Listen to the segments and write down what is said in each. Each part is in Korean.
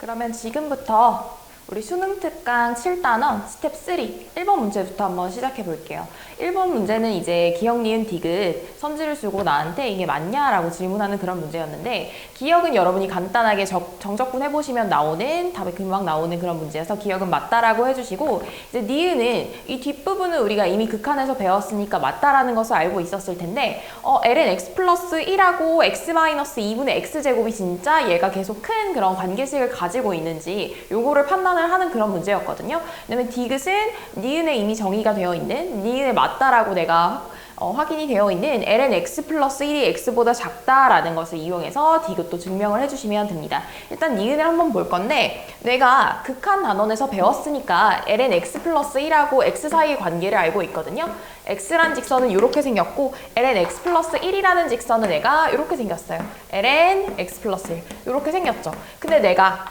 그러면 지금부터 우리 수능 특강 7단원 스텝 3 1번 문제부터 한번 시작해 볼게요. 1번 문제는 이제 기억, 니은, 디귿 선지를 쓰고 나한테 이게 맞냐라고 질문하는 그런 문제였는데, 기억은 여러분이 간단하게 정적분 해보시면 나오는 답이 금방 나오는 그런 문제여서 기억은 맞다라고 해주시고, 이제 니은은 이 뒷부분은 우리가 이미 극한에서 배웠으니까 맞다라는 것을 알고 있었을 텐데, ln x 플러스 1하고 x 마이너스 2분의 x제곱이 진짜 얘가 계속 큰 그런 관계식을 가지고 있는지 요거를 판단을 하는 그런 문제였거든요. 왜냐면 디귿은 니은에 이미 정의가 되어 있는, 니은에 맞다라고 내가 확인이 되어 있는 ln x 플러스 1이 x보다 작다라는 것을 이용해서 디귿도 증명을 해주시면 됩니다. 일단 니은을 한번 볼 건데, 내가 극한 단원에서 배웠으니까 ln x 플러스 1하고 x 사이의 관계를 알고 있거든요. x란 직선은 이렇게 생겼고 ln x 플러스 1이라는 직선은 내가 이렇게 생겼어요. ln x 플러스 1 이렇게 생겼죠. 근데 내가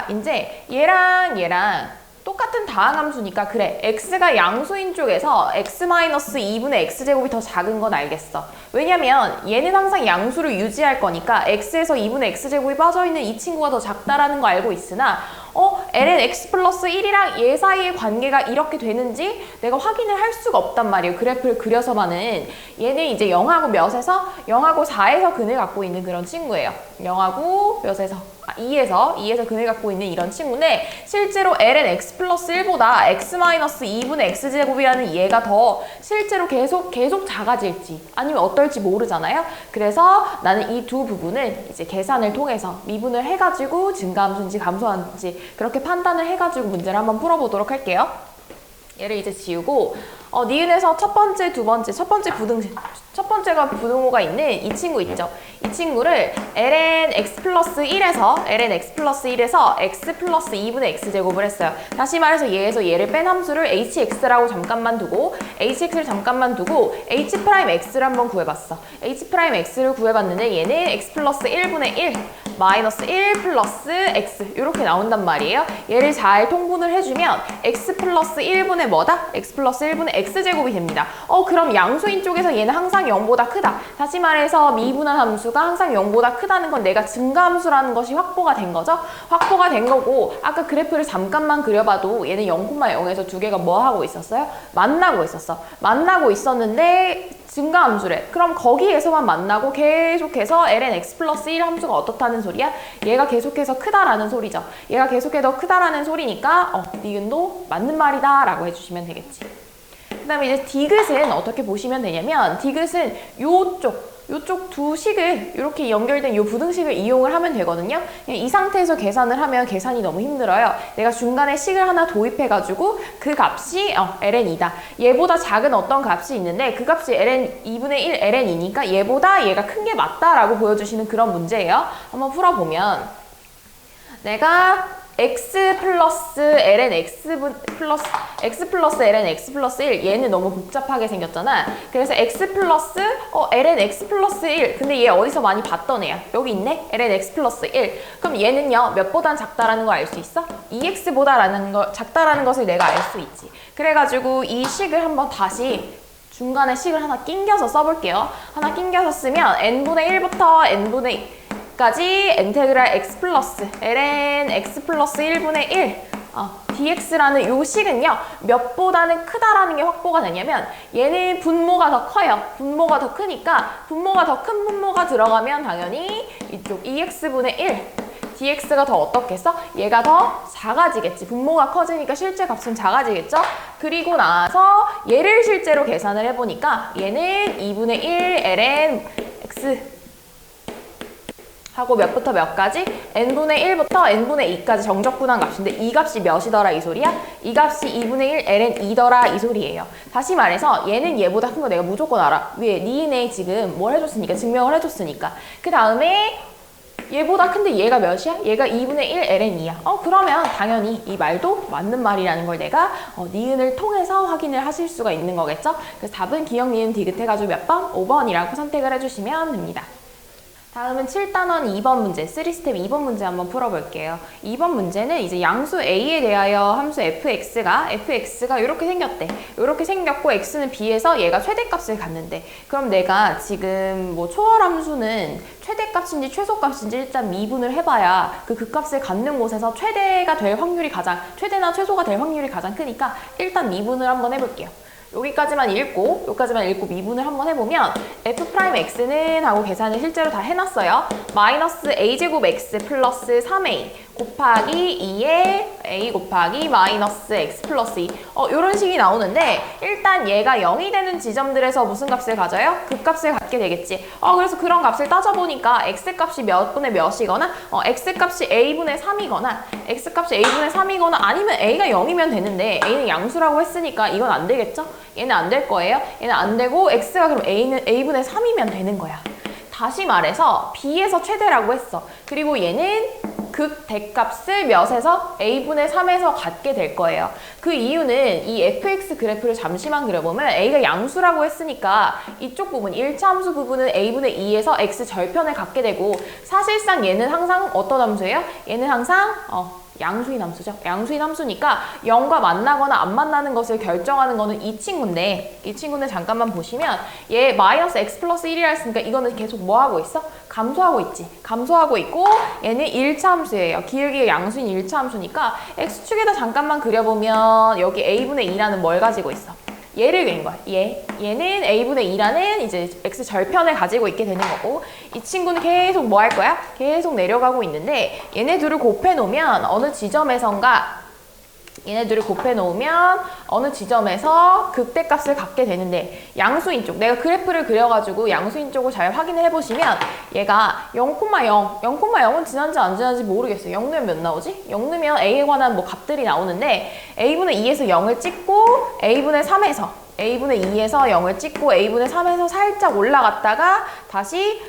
이제 얘랑 똑같은 다항함수니까, 그래, x가 양수인 쪽에서 x-2분의 x제곱이 더 작은 건 알겠어. 왜냐면 얘는 항상 양수를 유지할 거니까 x에서 2분의 x제곱이 빠져있는 이 친구가 더 작다라는 거 알고 있으나, ln x 플러스 1이랑 얘 사이의 관계가 이렇게 되는지 내가 확인을 할 수가 없단 말이에요. 그래프를 그려서만은. 얘는 이제 0하고 몇에서 0하고 4에서 근을 갖고 있는 그런 친구예요. 0하고 몇에서 2에서 근을 갖고 있는 이런 친구인데, 실제로 ln x 플러스 1보다 x-2분의 x제곱이라는 얘가 더 실제로 계속 작아질지 아니면 어떨지 모르잖아요. 그래서 나는 이 두 부분을 이제 계산을 통해서 미분을 해가지고 증가함수인지 감소함수인지 그렇게 판단을 해가지고 문제를 한번 풀어보도록 할게요. 얘를 이제 지우고, 니은에서 첫 번째가 부등호가 있는 이 친구 있죠. 이 친구를 ln x 플러스 1에서 x 플러스 2분의 x제곱을 했어요. 다시 말해서 얘에서 얘를 뺀 함수를 hx라고 잠깐만 두고, hx를 잠깐만 두고 h'x를 한번 구해봤어. h'x를 구해봤는데 얘는 x 플러스 1분의 1 마이너스 1 플러스 x 이렇게 나온단 말이에요. 얘를 잘 통분을 해주면 x 플러스 1분의 뭐다? x 플러스 1분의 x제곱이 됩니다. 그럼 양수인 쪽에서 얘는 항상 0보다 크다. 다시 말해서 미분한 함수가 항상 0보다 크다는 건 내가 증가함수라는 것이 확보가 된 거죠. 확보가 된 거고, 아까 그래프를 잠깐만 그려봐도 얘는 0,0에서 두 개가 뭐 하고 있었어요? 만나고 있었는데 증가함수래. 그럼 거기에서만 만나고 계속해서 ln x 플러스 1 함수가 어떻다는 소리야? 얘가 계속해서 크다라는 소리죠. 얘가 계속해서 크다라는 소리니까 니은도 맞는 말이다 라고 해주시면 되겠지. 그 다음에 이제 디귿은 어떻게 보시면 되냐면, 디귿은 요쪽 두 식을 이렇게 연결된 요 부등식을 이용을 하면 되거든요. 그냥 이 상태에서 계산을 하면 계산이 너무 힘들어요. 내가 중간에 식을 하나 도입해가지고 그 값이 ln이다. 얘보다 작은 어떤 값이 있는데 그 값이 ln 2분의 1 ln이니까 얘보다 얘가 큰 게 맞다라고 보여주시는 그런 문제예요. 한번 풀어보면, 내가 x 플러스 ln x 플러스 ln x 플러스 1, 얘는 너무 복잡하게 생겼잖아. 그래서 x 플러스 ln x 플러스 1, 근데 얘 어디서 많이 봤던 애야? 여기 있네? ln x 플러스 1. 그럼 얘는요 몇보단 작다라는 거 알 수 있어? 2x보다 작다라는 것을 내가 알 수 있지. 그래가지고 이 식을 한번 다시 중간에 식을 하나 낑겨서 써볼게요. 하나 낑겨서 쓰면 n분의 1부터 n분의 까지 인테그랄 x 플러스 ln x 플러스 1분의 1 dx라는 요 식은요 몇보다는 크다라는 게 확보가 되냐면, 얘는 분모가 더 커요. 분모가 더 크니까 분모가 더 큰 분모가 들어가면 당연히 이쪽 2x분의 1 dx가 더 어떻겠어? 얘가 더 작아지겠지. 분모가 커지니까 실제 값은 작아지겠죠? 그리고 나서 얘를 실제로 계산을 해보니까 얘는 2분의 1 ln x 하고 몇부터 몇까지? n분의 1부터 n분의 2까지 정적분한 값인데 이 값이 몇이더라 이 소리야? 이 값이 2분의 1 ln 2더라 이 소리예요. 다시 말해서 얘는 얘보다 큰 거 내가 무조건 알아. 왜? 니은에 지금 뭘 해줬으니까, 증명을 해줬으니까. 그 다음에 얘보다 큰데 얘가 몇이야? 얘가 2분의 1 ln 2야. 그러면 당연히 이 말도 맞는 말이라는 걸 내가 니은을 통해서 확인을 하실 수가 있는 거겠죠? 그래서 답은 기억, 니은, 디귿 해가지고 몇 번? 5번이라고 선택을 해주시면 됩니다. 다음은 7단원 2번 문제, 3스텝 2번 문제 한번 풀어볼게요. 2번 문제는 이제 양수 A에 대하여 함수 fx가 이렇게 생겼대. 이렇게 생겼고 x는 b에서 얘가 최대값을 갖는데, 그럼 내가 지금 뭐 초월함수는 최대값인지 최소값인지 일단 미분을 해봐야 그 극값을 갖는 곳에서 최대나 최소가 될 확률이 가장 크니까 일단 미분을 한번 해볼게요. 여기까지만 읽고 미분을 한번 해보면 f'x는 하고 계산을 실제로 다 해놨어요. 마이너스 a제곱 x 플러스 3a 곱하기 2에 a 곱하기 마이너스 x 플러스 2 이런 식이 나오는데, 일단 얘가 0이 되는 지점들에서 무슨 값을 가져요? 극값을 갖게 되겠지. 그래서 그런 값을 따져보니까 x값이 몇 분의 몇이거나 x값이 a분의 3이거나 x값이 a분의 3이거나 아니면 a가 0이면 되는데, a는 양수라고 했으니까 이건 안 되겠죠? 얘는 안 될 거예요. 얘는 안 되고 x가 그럼 a분의 3이면 되는 거야. 다시 말해서 b에서 최대라고 했어. 그리고 얘는 극 대값을 몇에서 a분의 3에서 갖게 될 거예요. 그 이유는 이 fx 그래프를 잠시만 그려보면 a가 양수라고 했으니까 이쪽 부분, 1차 함수 부분은 a분의 2에서 x 절편을 갖게 되고, 사실상 얘는 항상 어떤 함수예요? 얘는 항상 양수인 함수죠. 양수인 함수니까 0과 만나거나 안 만나는 것을 결정하는 거는 이 친구인데, 이 친구는 잠깐만 보시면 얘 마이너스 x 플러스 1이라 했으니까 이거는 계속 뭐 하고 있어? 감소하고 있지. 감소하고 있고, 얘는 1차 함수예요. 기울기가 양수인 1차 함수니까 x축에다 잠깐만 그려보면 여기 a분의 2라는 뭘 가지고 있어? 얘를 그린 거야. 얘는 a분의 2라는 이제 x 절편을 가지고 있게 되는 거고, 이 친구는 계속 뭐 할 거야? 계속 내려가고 있는데, 얘네 둘을 곱해놓으면 어느 지점에서 극대값을 갖게 되는데, 양수인 쪽, 내가 그래프를 그려가지고 양수인 쪽을 잘 확인을 해보시면 얘가 0,0은 지난지 안 지난지 모르겠어요. 0 넣으면 몇 나오지? 0 넣으면 a에 관한 뭐 값들이 나오는데, a분의 2에서 0을 찍고 a분의 3에서 a분의 2에서 0을 찍고 a분의 3에서 살짝 올라갔다가 다시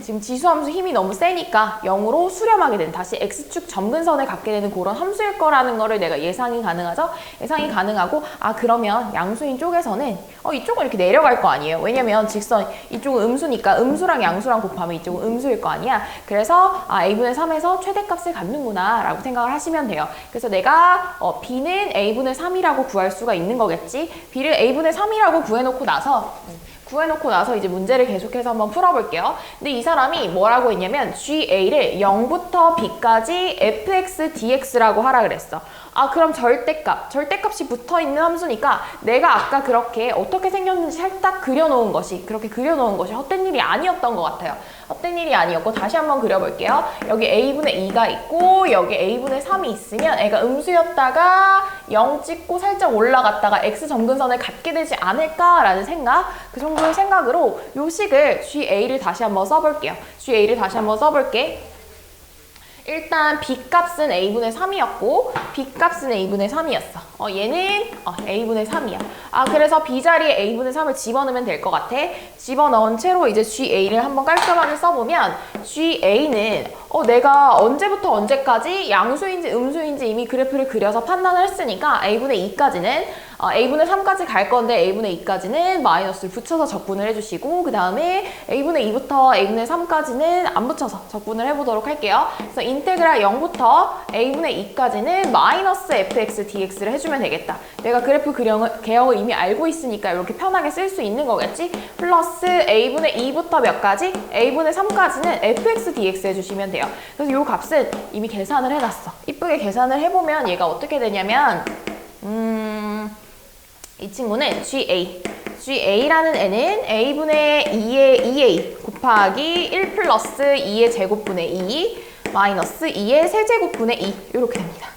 지금 지수함수 힘이 너무 세니까 0으로 수렴하게 되는, 다시 x축 점근선을 갖게 되는 그런 함수일 거라는 거를 내가 예상이 가능하죠? 예상이 가능하고, 그러면 양수인 쪽에서는 이쪽은 이렇게 내려갈 거 아니에요. 왜냐면 직선 이쪽은 음수니까 음수랑 양수랑 곱하면 이쪽은 음수일 거 아니야. 그래서 a분의 3에서 최대값을 갖는구나 라고 생각을 하시면 돼요. 그래서 내가 b는 a분의 3이라고 구할 수가 있는 거겠지. b를 a분의 3이라고 구해놓고 나서 이제 문제를 계속해서 한번 풀어볼게요. 근데 이 사람이 뭐라고 했냐면 GA를 0부터 B까지 fx dx라고 하라 그랬어. 그럼 절대값이 붙어있는 함수니까 내가 아까 그렇게 어떻게 생겼는지 살짝 그려놓은 것이 헛된 일이 아니었던 것 같아요. 헛된 일이 아니었고, 다시 한번 그려볼게요. 여기 a분의 2가 있고 여기 a분의 3이 있으면 애가 음수였다가 0 찍고 살짝 올라갔다가 x 점근선을 갖게 되지 않을까라는 생각, 그 정도의 생각으로 요 식을 GA를 다시 한번 써볼게요. 일단 B값은 A분의 3이었고 B값은 A분의 3이었어. 얘는 A분의 3이야. 그래서 B자리에 A분의 3을 집어넣으면 될 것 같아. 집어넣은 채로 이제 GA를 한번 깔끔하게 써보면, GA는 내가 언제부터 언제까지 양수인지 음수인지 이미 그래프를 그려서 판단을 했으니까 A분의 2까지는 A분의 3까지 갈 건데 A분의 2까지는 마이너스를 붙여서 적분을 해주시고, 그 다음에 A분의 2부터 A분의 3까지는 안 붙여서 적분을 해보도록 할게요. 그래서 인테그랄 0부터 A분의 2까지는 마이너스 fx dx를 해주면 되겠다. 내가 그래프 개형을 이미 알고 있으니까 이렇게 편하게 쓸 수 있는 거겠지? 플러스 A분의 2부터 몇 가지? A분의 3까지는 fx dx 해주시면 돼요. 그래서 이 값은 이미 계산을 해놨어. 이쁘게 계산을 해보면 얘가 어떻게 되냐면 이 친구는 GA라는 애는 A분의 2의 2A 곱하기 1 플러스 2의 제곱분의 2 마이너스 2의 세제곱분의 2 이렇게 됩니다.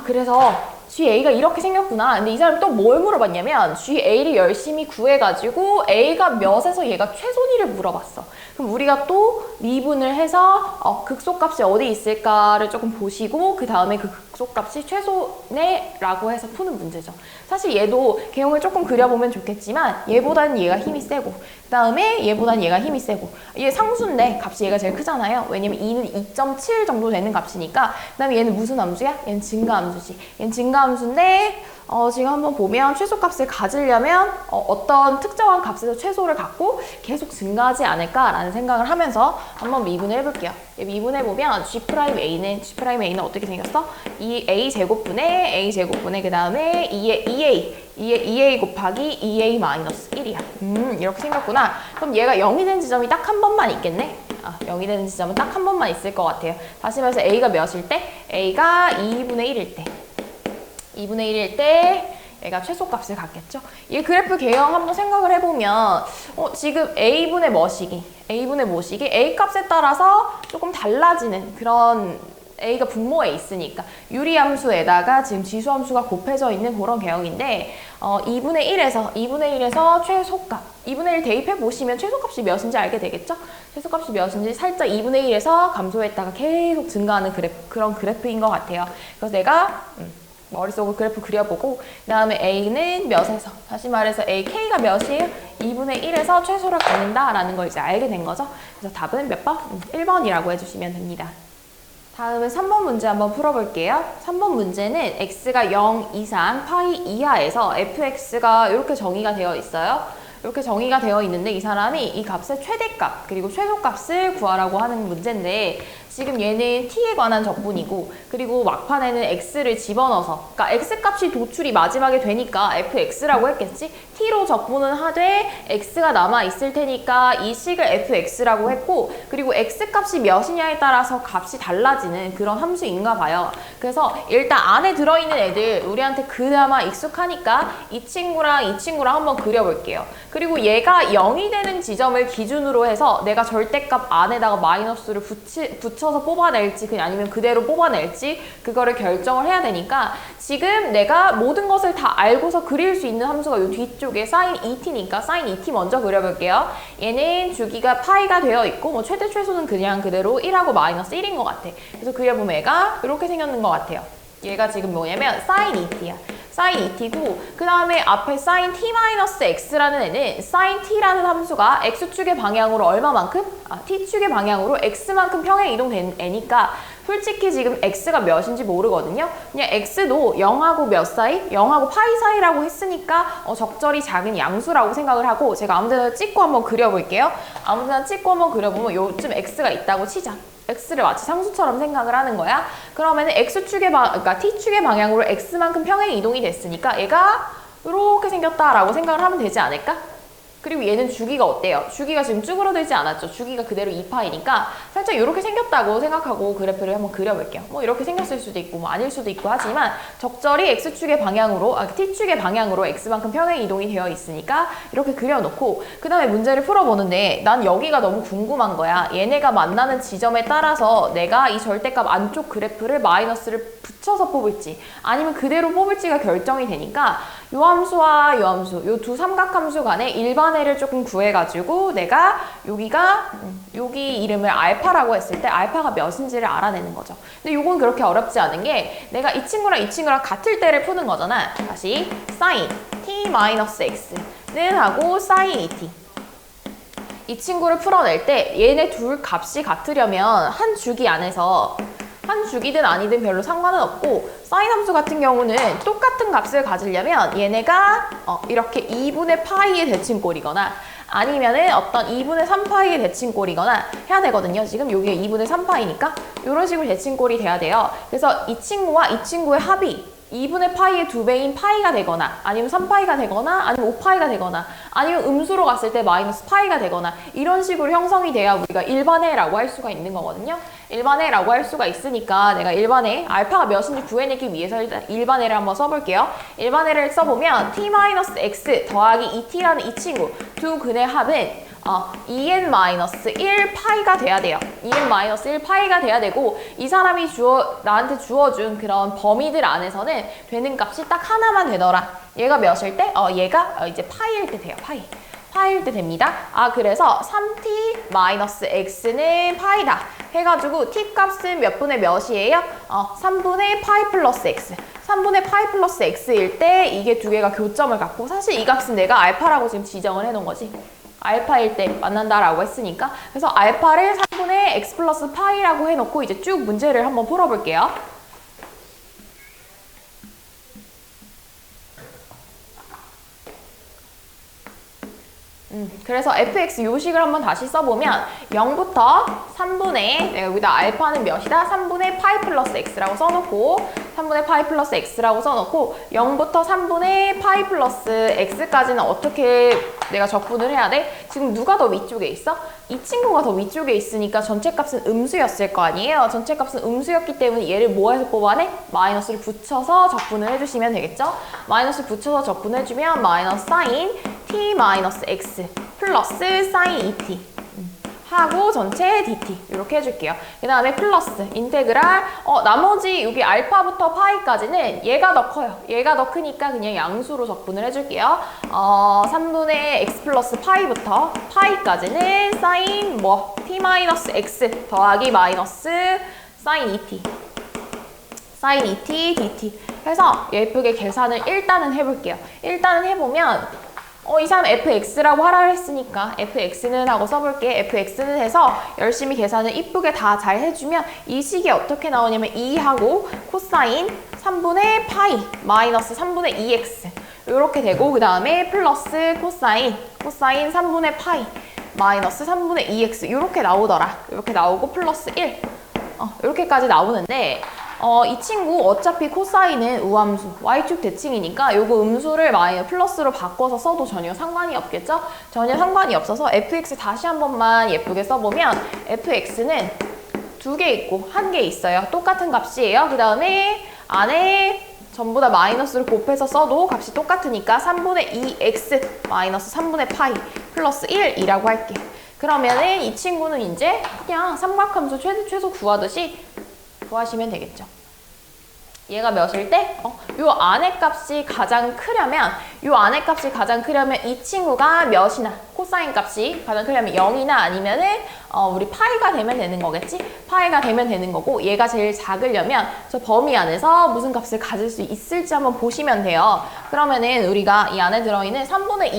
그래서 GA가 이렇게 생겼구나. 근데 이 사람이 또 뭘 물어봤냐면 GA를 열심히 구해가지고 A가 몇에서 얘가 최소니를 물어봤어. 그럼 우리가 또 미분을 해서 극소값이 어디 있을까를 조금 보시고, 그 다음에 그 극소값이 최소네라고 해서 푸는 문제죠. 사실 얘도 개형을 조금 그려보면 좋겠지만 얘보다는 얘가 힘이 세고, 그 다음에 얘보다는 얘가 힘이 세고, 얘 상수인데 값이 얘가 제일 크잖아요. 왜냐면 2는 2.7 정도 되는 값이니까. 그 다음에 얘는 무슨 함수야? 얘는 증가함수지. 얘는 증가함수인데 지금 한번 보면 최소값을 가지려면 어떤 특정한 값에서 최소를 갖고 계속 증가하지 않을까라는 생각을 하면서 한번 미분을 해볼게요. 미분해보면 G'A는 어떻게 생겼어? 이 A제곱분의 A제곱분의 그 다음에 2A 곱하기 2A 마이너스 1이야. 이렇게 생겼구나. 그럼 얘가 0이 되는 지점이 딱 한 번만 있겠네? 0이 되는 지점은 딱 한 번만 있을 것 같아요. 다시 말해서 A가 몇일 때? A가 2분의 1일 때. 2분의 1일 때 얘가 최소값을 갖겠죠. 이 그래프 개형 한번 생각을 해보면 지금 A분의 뭐시기? A 값에 따라서 조금 달라지는 그런 A가 분모에 있으니까 유리함수에다가 지금 지수함수가 곱해져 있는 그런 개형인데 2분의 1에서 최소값 2분의 1 대입해 보시면 최소값이 몇인지 알게 되겠죠? 최소값이 몇인지 살짝 2분의 1에서 감소했다가 계속 증가하는 그런 그래프인 것 같아요. 그래서 내가 머릿속으로 그래프 그려보고 그 다음에 A는 몇에서 다시 말해서 K가 몇이에요? 2분의 1에서 최소를 갖는다라는 걸 이제 알게 된 거죠. 그래서 답은 몇 번? 1번이라고 해주시면 됩니다. 다음은 3번 문제 한번 풀어볼게요. 3번 문제는 x가 0 이상 파이 이하에서 fx가 이렇게 정의가 되어 있어요. 이렇게 정의가 되어 있는데 이 사람이 이 값의 최대값 그리고 최소값을 구하라고 하는 문제인데 지금 얘는 t에 관한 적분이고 그리고 막판에는 x를 집어넣어서 그러니까 x값이 도출이 마지막에 되니까 fx라고 했겠지? t로 적분은 하되 x가 남아있을 테니까 이 식을 fx라고 했고 그리고 x값이 몇이냐에 따라서 값이 달라지는 그런 함수인가 봐요. 그래서 일단 안에 들어있는 애들 우리한테 그나마 익숙하니까 이 친구랑 한번 그려볼게요. 그리고 얘가 0이 되는 지점을 기준으로 해서 내가 절대값 안에다가 마이너스를 붙여서 뽑아낼지 그냥 아니면 그대로 뽑아낼지 그거를 결정을 해야 되니까 지금 내가 모든 것을 다 알고서 그릴 수 있는 함수가 이 뒤쪽에 sin 2t니까 sin 2t 먼저 그려볼게요. 얘는 주기가 파이가 되어 있고 뭐 최대 최소는 그냥 그대로 1하고 마이너스 1인 것 같아. 그래서 그려보면 얘가 이렇게 생겼는 것 같아요. 얘가 지금 뭐냐면 sin 2t야. sin 2t고 그 다음에 앞에 sin t-x라는 애는 sin t라는 함수가 x축의 방향으로 얼마만큼? t축의 방향으로 x만큼 평행 이동된 애니까 솔직히 지금 x가 몇인지 모르거든요. 그냥 x도 0하고 몇 사이? 0하고 파이 사이라고 했으니까 적절히 작은 양수라고 생각을 하고 제가 아무데나 찍고 한번 그려볼게요. 아무데나 찍고 한번 그려보면 요쯤 x가 있다고 치자. x를 마치 상수처럼 생각을 하는 거야. 그러면은 그러니까 t축의 방향으로 x만큼 평행 이동이 됐으니까 얘가 이렇게 생겼다라고 생각을 하면 되지 않을까? 그리고 얘는 주기가 어때요? 주기가 지금 쭈그러들지 않았죠. 주기가 그대로 2파이니까 살짝 이렇게 생겼다고 생각하고 그래프를 한번 그려볼게요. 뭐 이렇게 생겼을 수도 있고 뭐 아닐 수도 있고 하지만 적절히 x축의 방향으로 t축의 방향으로 x만큼 평행 이동이 되어 있으니까 이렇게 그려놓고 그 다음에 문제를 풀어보는데 난 여기가 너무 궁금한 거야. 얘네가 만나는 지점에 따라서 내가 이 절대값 안쪽 그래프를 마이너스를 붙여서 뽑을지 아니면 그대로 뽑을지가 결정이 되니까 요 함수와 요 함수, 요 두 삼각함수 간의 일반해를 조금 구해가지고 내가 여기 이름을 알파라고 했을 때 알파가 몇인지를 알아내는 거죠. 근데 요건 그렇게 어렵지 않은 게 내가 이 친구랑 같을 때를 푸는 거잖아. 다시 sin t-x는 하고 sin 2t 이 친구를 풀어낼 때 얘네 둘 값이 같으려면 한 주기 안에서 한 주기든 아니든 별로 상관은 없고 사인 함수 같은 경우는 똑같은 값을 가지려면 얘네가 이렇게 2분의 파이의 대칭꼴이거나 아니면은 어떤 2분의 3파이의 대칭꼴이거나 해야 되거든요. 지금 여기가 2분의 3파이니까 이런 식으로 대칭꼴이 돼야 돼요. 그래서 이 친구와 이 친구의 합이 2분의 파이의 2배인 파이가 되거나 아니면 3파이가 되거나 아니면 5파이가 되거나 아니면 음수로 갔을 때 마이너스 파이가 되거나 이런 식으로 형성이 돼야 우리가 일반해라고 할 수가 있는 거거든요. 일반해라고 할 수가 있으니까 내가 일반해 알파가 몇인지 구해내기 위해서 일단 일반해를 한번 써볼게요. 일반해를 써보면 t-x 더하기 2t라는 이 친구 두 근의 합은 2n-1파이가 돼야 돼요. 2n-1파이가 돼야 되고 이 사람이 나한테 주어준 그런 범위들 안에서는 되는 값이 딱 하나만 되더라. 얘가 몇일 때? 얘가 이제 파이일 때 돼요. 파이일 때 됩니다. 그래서 3t-x는 파이다. 해가지고 t 값은 몇 분의 몇이에요? 3분의 파이 플러스 x. 3분의 파이 플러스 x일 때 이게 두 개가 교점을 갖고 사실 이 값은 내가 알파라고 지금 지정을 해놓은 거지. 알파일 때 만난다라고 했으니까 그래서 알파를 3분의 x 플러스 파이라고 해놓고 이제 쭉 문제를 한번 풀어볼게요. 그래서 fx 요식을 한번 다시 써보면 0부터 3분의 내가 여기다 알파는 몇이다? 3분의 파이 플러스 x라고 써놓고 3분의 파이 플러스 x라고 써놓고 0부터 3분의 파이 플러스 x까지는 어떻게 내가 적분을 해야 돼? 지금 누가 더 위쪽에 있어? 이 친구가 더 위쪽에 있으니까 전체값은 음수였을 거 아니에요? 전체값은 음수였기 때문에 얘를 뭐해서 뽑아내? 마이너스를 붙여서 적분을 해주시면 되겠죠? 마이너스 붙여서 적분해주면 마이너스 사인 t 마이너스 x 플러스 사인 2t 하고 전체 dt 이렇게 해줄게요. 그 다음에 플러스 인테그랄 나머지 여기 알파부터 파이까지는 얘가 더 커요. 얘가 더 크니까 그냥 양수로 적분을 해줄게요. 3분의 x 플러스 파이부터 파이까지는 사인 t 마이너스 x 더하기 마이너스 사인 2t 사인 2t dt 해서 예쁘게 계산을 일단은 해볼게요. 일단은 해보면 이 사람 fx라고 하라 했으니까 fx는 하고 써볼게. fx는 해서 열심히 계산을 이쁘게 다 잘 해주면 이 식이 어떻게 나오냐면 2하고 코사인 3분의 파이 마이너스 3분의 2x 이렇게 되고 그 다음에 플러스 코사인 3분의 파이 마이너스 3분의 2x 이렇게 나오더라. 이렇게 나오고 플러스 1 이렇게까지 나오는데 이 친구 어차피 코사인은 우함수, y축 대칭이니까 요거 음수를 플러스로 바꿔서 써도 전혀 상관이 없겠죠? 전혀 상관이 없어서 fx 다시 한 번만 예쁘게 써보면 fx는 2개 있고 1개 있어요. 똑같은 값이에요. 그 다음에 안에 전부 다 마이너스를 곱해서 써도 값이 똑같으니까 3분의 2x 마이너스 3분의 파이 플러스 1이라고 할게. 그러면은 이 친구는 이제 그냥 삼각함수 최소 구하듯이 구하시면 되겠죠. 얘가 몇일 때? 요 안의 값이 가장 크려면 이 친구가 몇이나 코사인 값이 가장 크려면 0이나 아니면은 우리 파이가 되면 되는 거겠지? 파이가 되면 되는 거고 얘가 제일 작으려면 저 범위 안에서 무슨 값을 가질 수 있을지 한번 보시면 돼요. 그러면은 우리가 이 안에 들어있는 3분의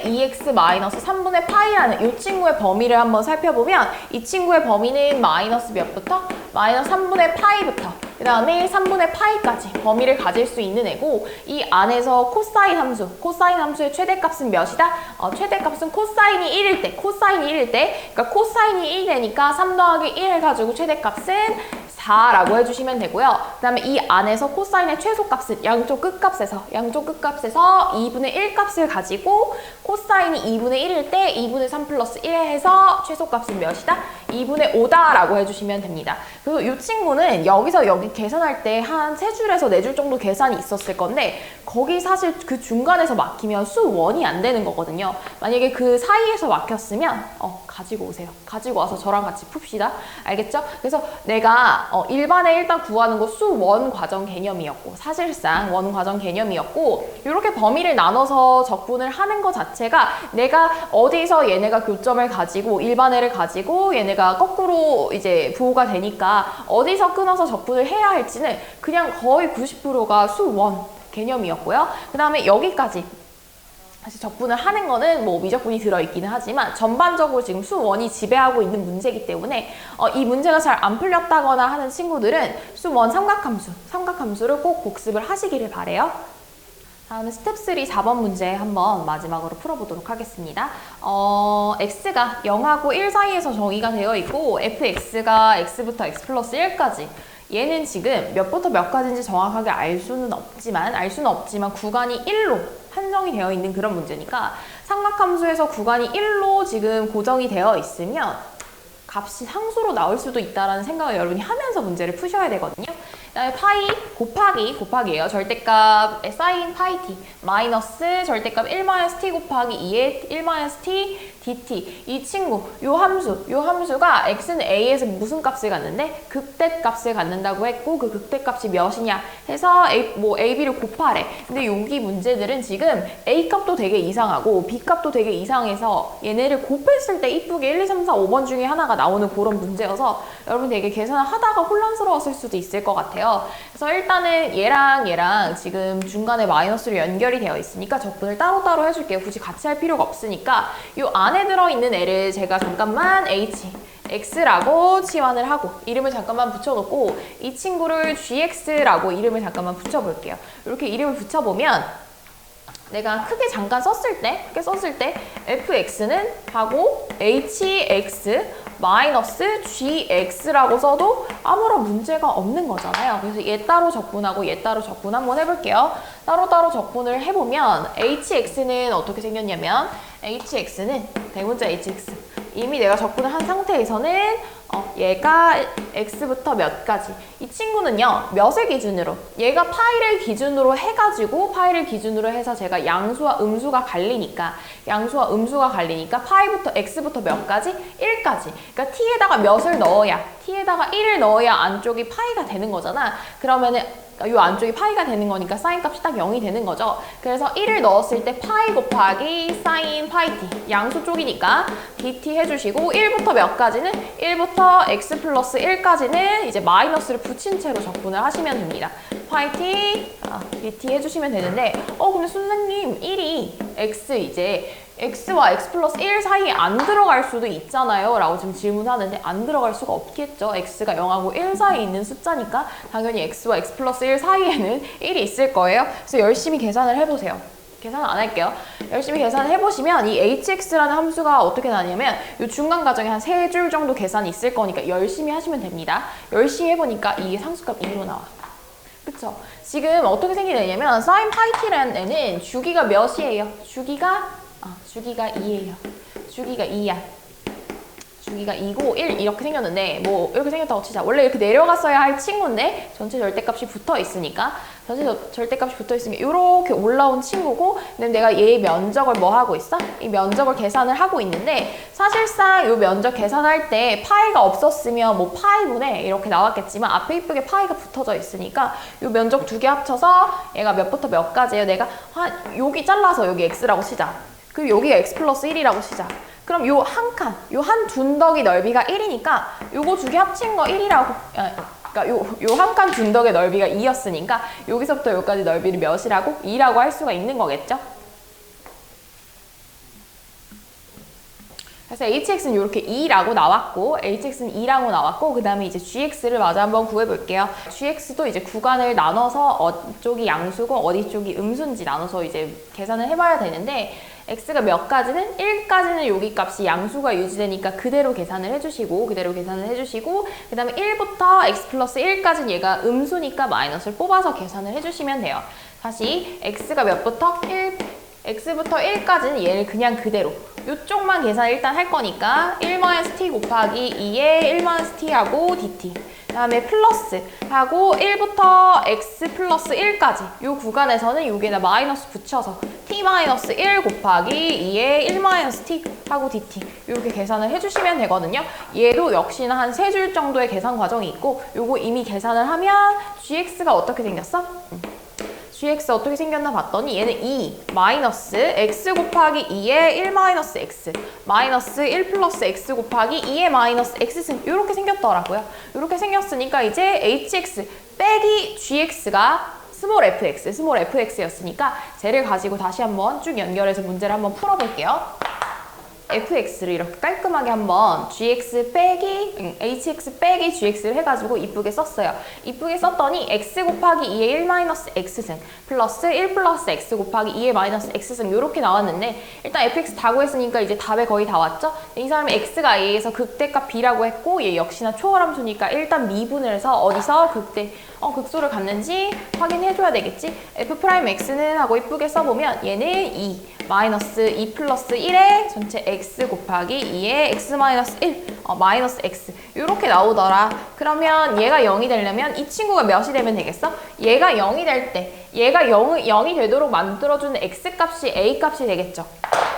2x 마이너스 3분의 파이라는 이 친구의 범위를 한번 살펴보면 이 친구의 범위는 마이너스 몇부터? 마이너스 3분의 파이부터 그 다음에 3분의 파이까지 범위를 가질 수 있는 애고 이 안에서 코사인 함수의 최대값은 몇이다? 최대값은 코사인이 1일 때 그러니까 코사인이 1되니까 3 더하기 1 해가지고 최대값은 4라고 해주시면 되고요. 그 다음에 이 안에서 코사인의 최소값은 양쪽 끝값에서 2분의 1 값을 가지고 코사인이 2분의 1일 때 2분의 3 플러스 1 해서 최소값은 몇이다? 2분의 5다라고 해주시면 됩니다. 그리고 이 친구는 여기서 여기 계산할 때 한 3줄에서 4줄 정도 계산이 있었을 건데 거기 사실 그 중간에서 막히면 수1이 안 되는 거거든요. 만약에 그 사이에서 막혔으면 가지고 오세요. 가지고 와서 저랑 같이 풉시다. 알겠죠? 그래서 내가 일반에 일단 구하는 거 수1 과정 개념이었고 사실상 원 과정 개념이었고 이렇게 범위를 나눠서 적분을 하는 것 자체가 내가 어디서 얘네가 교점을 가지고 일반애를 가지고 얘네가 거꾸로 이제 부호가 되니까 어디서 끊어서 적분을 해야 할지는 그냥 거의 90%가 수1 개념이었고요. 그 다음에 여기까지 사실 적분을 하는 거는 뭐 미적분이 들어있기는 하지만 전반적으로 지금 수1이 지배하고 있는 문제이기 때문에 이 문제가 잘 안 풀렸다거나 하는 친구들은 수1 삼각함수를 꼭 복습을 하시기를 바래요. 다음은 스텝 3 4번 문제 한번 마지막으로 풀어보도록 하겠습니다. x가 0하고 1 사이에서 정의가 되어 있고 fx가 x부터 x 플러스 1까지 얘는 지금 몇부터 몇까지인지 정확하게 알 수는 없지만 구간이 1로 한정이 되어 있는 그런 문제니까 삼각함수에서 구간이 1로 지금 고정이 되어 있으면 값이 상수로 나올 수도 있다는 생각을 여러분이 하면서 문제를 푸셔야 되거든요. 그다음에 파이 곱하기예요. 절대값 사인 파이 t 마이너스 절대값 1-t 곱하기 2의 1-t dt 이 친구 요 함수가 x는 a에서 무슨 값을 갖는데 극대값을 갖는다고 했고 그 극대값이 몇이냐 해서 ab를 곱하래. 근데 여기 문제들은 지금 a 값도 되게 이상하고 b 값도 되게 이상해서 얘네를 곱했을 때 이쁘게 1, 2, 3, 4, 5번 중에 하나가 나오는 그런 문제여서 여러분 되게 계산을 하다가 혼란스러웠을 수도 있을 것 같아요. 그래서 일단은 얘랑 지금 중간에 마이너스로 연결이 되어 있으니까 적분을 따로따로 해줄게요. 굳이 같이 할 필요가 없으니까 이 안에 들어있는 애를 제가 잠깐만 x라고 치환을 하고 이름을 잠깐만 붙여놓고 이 친구를 gx라고 이름을 잠깐만 붙여볼게요. 이렇게 이름을 붙여보면 내가 크게 잠깐 썼을 때, fx는 하고 hx 마이너스 gx라고 써도 아무런 문제가 없는 거잖아요. 그래서 얘 따로 적분하고 얘 따로 적분 한번 해볼게요. 따로따로 적분을 해보면 hx는 어떻게 생겼냐면 hx는 대문자 hx 이미 내가 적분을 한 상태에서는 얘가 x부터 몇 가지 이 친구는요 몇의 기준으로 얘가 파이를 기준으로 해서 제가 양수와 음수가 갈리니까 파이부터 x부터 몇 가지? 1까지 그러니까 t에다가 몇을 넣어야 t에다가 1을 넣어야 안쪽이 파이가 되는 거잖아. 그러면은 이 안쪽이 파이가 되는 거니까 사인 값이 딱 0이 되는 거죠. 그래서 1을 넣었을 때 파이 곱하기 사인 파이 t 양수 쪽이니까 dt 해주시고 1부터 몇 가지는 1부터 x 플러스 1까지는 이제 마이너스를 붙인 채로 적분을 하시면 됩니다. 파이 t dt 해주시면 되는데 근데 선생님 1이 x와 x 플러스 1 사이에 안 들어갈 수도 있잖아요 라고 지금 질문하는데 안 들어갈 수가 없겠죠. x가 0하고 1 사이에 있는 숫자니까 당연히 x와 x 플러스 1 사이에는 1이 있을 거예요. 그래서 열심히 계산을 해보세요. 계산 안 할게요. 열심히 계산을 해보시면 이 hx라는 함수가 어떻게 나냐면 이 중간 과정에 한 3줄 정도 계산이 있을 거니까 열심히 하시면 됩니다. 열심히 해보니까 이게 상수값 2로 나와. 그쵸? 지금 어떻게 생기냐면 sin 파이 t라는 애는 주기가 몇이에요? 주기가 2예요. 주기가 2야. 주기가 2고 1 이렇게 생겼는데 뭐 이렇게 생겼다고 치자. 원래 이렇게 내려갔어야 할 친구인데 전체 절대값이 붙어 있으니까 이렇게 올라온 친구고 근데 내가 얘 면적을 뭐 하고 있어? 이 면적을 계산을 하고 있는데 사실상 이 면적 계산할 때 파이가 없었으면 뭐 파이분의 이렇게 나왔겠지만 앞에 이쁘게 파이가 붙어져 있으니까 이 면적 두 개 합쳐서 얘가 몇부터 몇까지예요? 내가 여기 잘라서 여기 x라고 치자. 그리고 여기가 x 플러스 1이라고 치자. 그럼 요 한 칸, 요 한 둔덕이 넓이가 1이니까 요거 두 개 합친 거 1이라고 그러니까 요 한 칸 둔덕의 넓이가 2였으니까 여기서부터 여기까지 넓이를 몇이라고? 2라고 할 수가 있는 거겠죠? 그래서 hx는 이렇게 2라고 나왔고 그 다음에 이제 gx를 마저 한번 구해볼게요. gx도 이제 구간을 나눠서 어쪽이 양수고 어디 쪽이 음수인지 나눠서 이제 계산을 해봐야 되는데 x가 몇 가지는 1까지는 여기 값이 양수가 유지되니까 그대로 계산을 해주시고 그 다음에 1부터 x 플러스 1까지는 얘가 음수니까 마이너스를 뽑아서 계산을 해주시면 돼요. 다시 x가 몇부터? x부터 1까지는 얘를 그냥 그대로 이쪽만 계산 일단 할 거니까 1-t 곱하기 2에 1-t하고 dt 그 다음에 플러스 하고 1부터 x 플러스 1까지 이 구간에서는 여기에다 마이너스 붙여서 t-1 곱하기 2에 1-t 하고 dt 이렇게 계산을 해주시면 되거든요. 얘도 역시나 한 3줄 정도의 계산 과정이 있고 요거 이미 계산을 하면 gx가 어떻게 생겼어? gx 어떻게 생겼나 봤더니 얘는 2 마이너스 x 곱하기 2에 1-x 마이너스 1 플러스 x 곱하기 2에 마이너스 x승 이렇게 생겼더라고요. 이렇게 생겼으니까 이제 hx 빼기 gx가 스몰 fx였으니까 쟤를 가지고 다시 한번 쭉 연결해서 문제를 한번 풀어볼게요. fx를 이렇게 깔끔하게 한번 hx 빼기 gx를 해가지고 이쁘게 썼어요. 이쁘게 썼더니 x 곱하기 2에 1-x승 플러스 1 플러스 x 곱하기 2에 마이너스 x승 이렇게 나왔는데 일단 fx 다 구했으니까 이제 답에 거의 다 왔죠? 이 사람이 x가 a에서 극대값 b라고 했고 얘 역시나 초월함수니까 일단 미분을 해서 어디서 극소를 갖는지 확인해줘야 되겠지? f'x는 하고 이쁘게 써보면 얘는 2 마이너스 2 플러스 1에 전체 x 곱하기 2에 x 마이너스 1 마이너스 x 이렇게 나오더라. 그러면 얘가 0이 되려면 이 친구가 몇이 되면 되겠어? 얘가 0이 될 때 얘가 0이 되도록 만들어주는 x값이 a값이 되겠죠.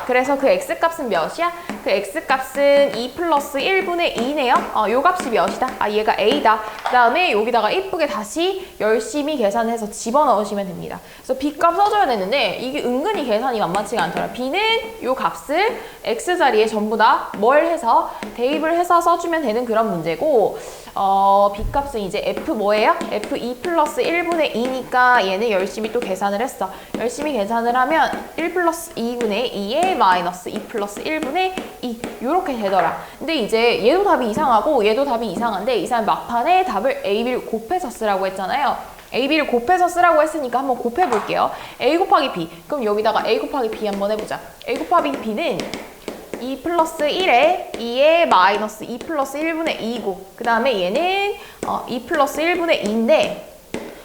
그래서 그 x값은 몇이야? 그 x값은 2 플러스 1분의 2네요. 요 값이 몇이다? 얘가 a다. 그 다음에 여기다가 이쁘게 다시 열심히 계산해서 집어넣으시면 됩니다. 그래서 b값 써줘야 되는데 이게 은근히 계산이 만만치가 않더라. b는 요 값을 x자리에 전부 다 뭘 해서 대입을 해서 써주면 되는 그런 문제고 b값은 이제 f 뭐예요? f 2 플러스 1분의 2니까 얘는 열심히 또 계산을 했어. 열심히 계산을 하면 1 플러스 2분의 2에 마이너스 2 플러스 1분의 2 이렇게 되더라. 근데 이제 얘도 답이 이상하고 얘도 답이 이상한데 이 사람 막판에 답을 a, b를 곱해서 쓰라고 했잖아요. A, B를 곱해서 쓰라고 했으니까 한번 곱해볼게요. A 곱하기 B. 그럼 여기다가 A 곱하기 B 한번 해보자. A 곱하기 B는 2 플러스 1에 2에 마이너스 2 플러스 1분의 2고 그 다음에 얘는 2 플러스 1분의 2인데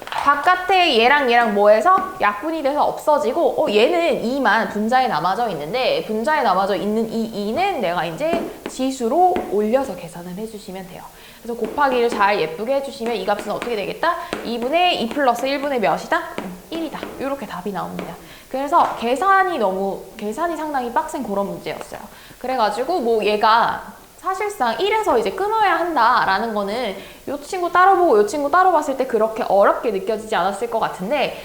바깥에 얘랑 뭐 해서 약분이 돼서 없어지고 얘는 2만 분자에 남아져 있는데 분자에 남아져 있는 이 2는 내가 이제 지수로 올려서 계산을 해주시면 돼요. 그래서 곱하기를 잘 예쁘게 해주시면 이 값은 어떻게 되겠다? 2분의 2 플러스 1분의 몇이다? 1이다. 이렇게 답이 나옵니다. 그래서 계산이 상당히 빡센 그런 문제였어요. 그래가지고 뭐 얘가 사실상 1에서 이제 끊어야 한다라는 거는 이 친구 따로 보고 이 친구 따로 봤을 때 그렇게 어렵게 느껴지지 않았을 것 같은데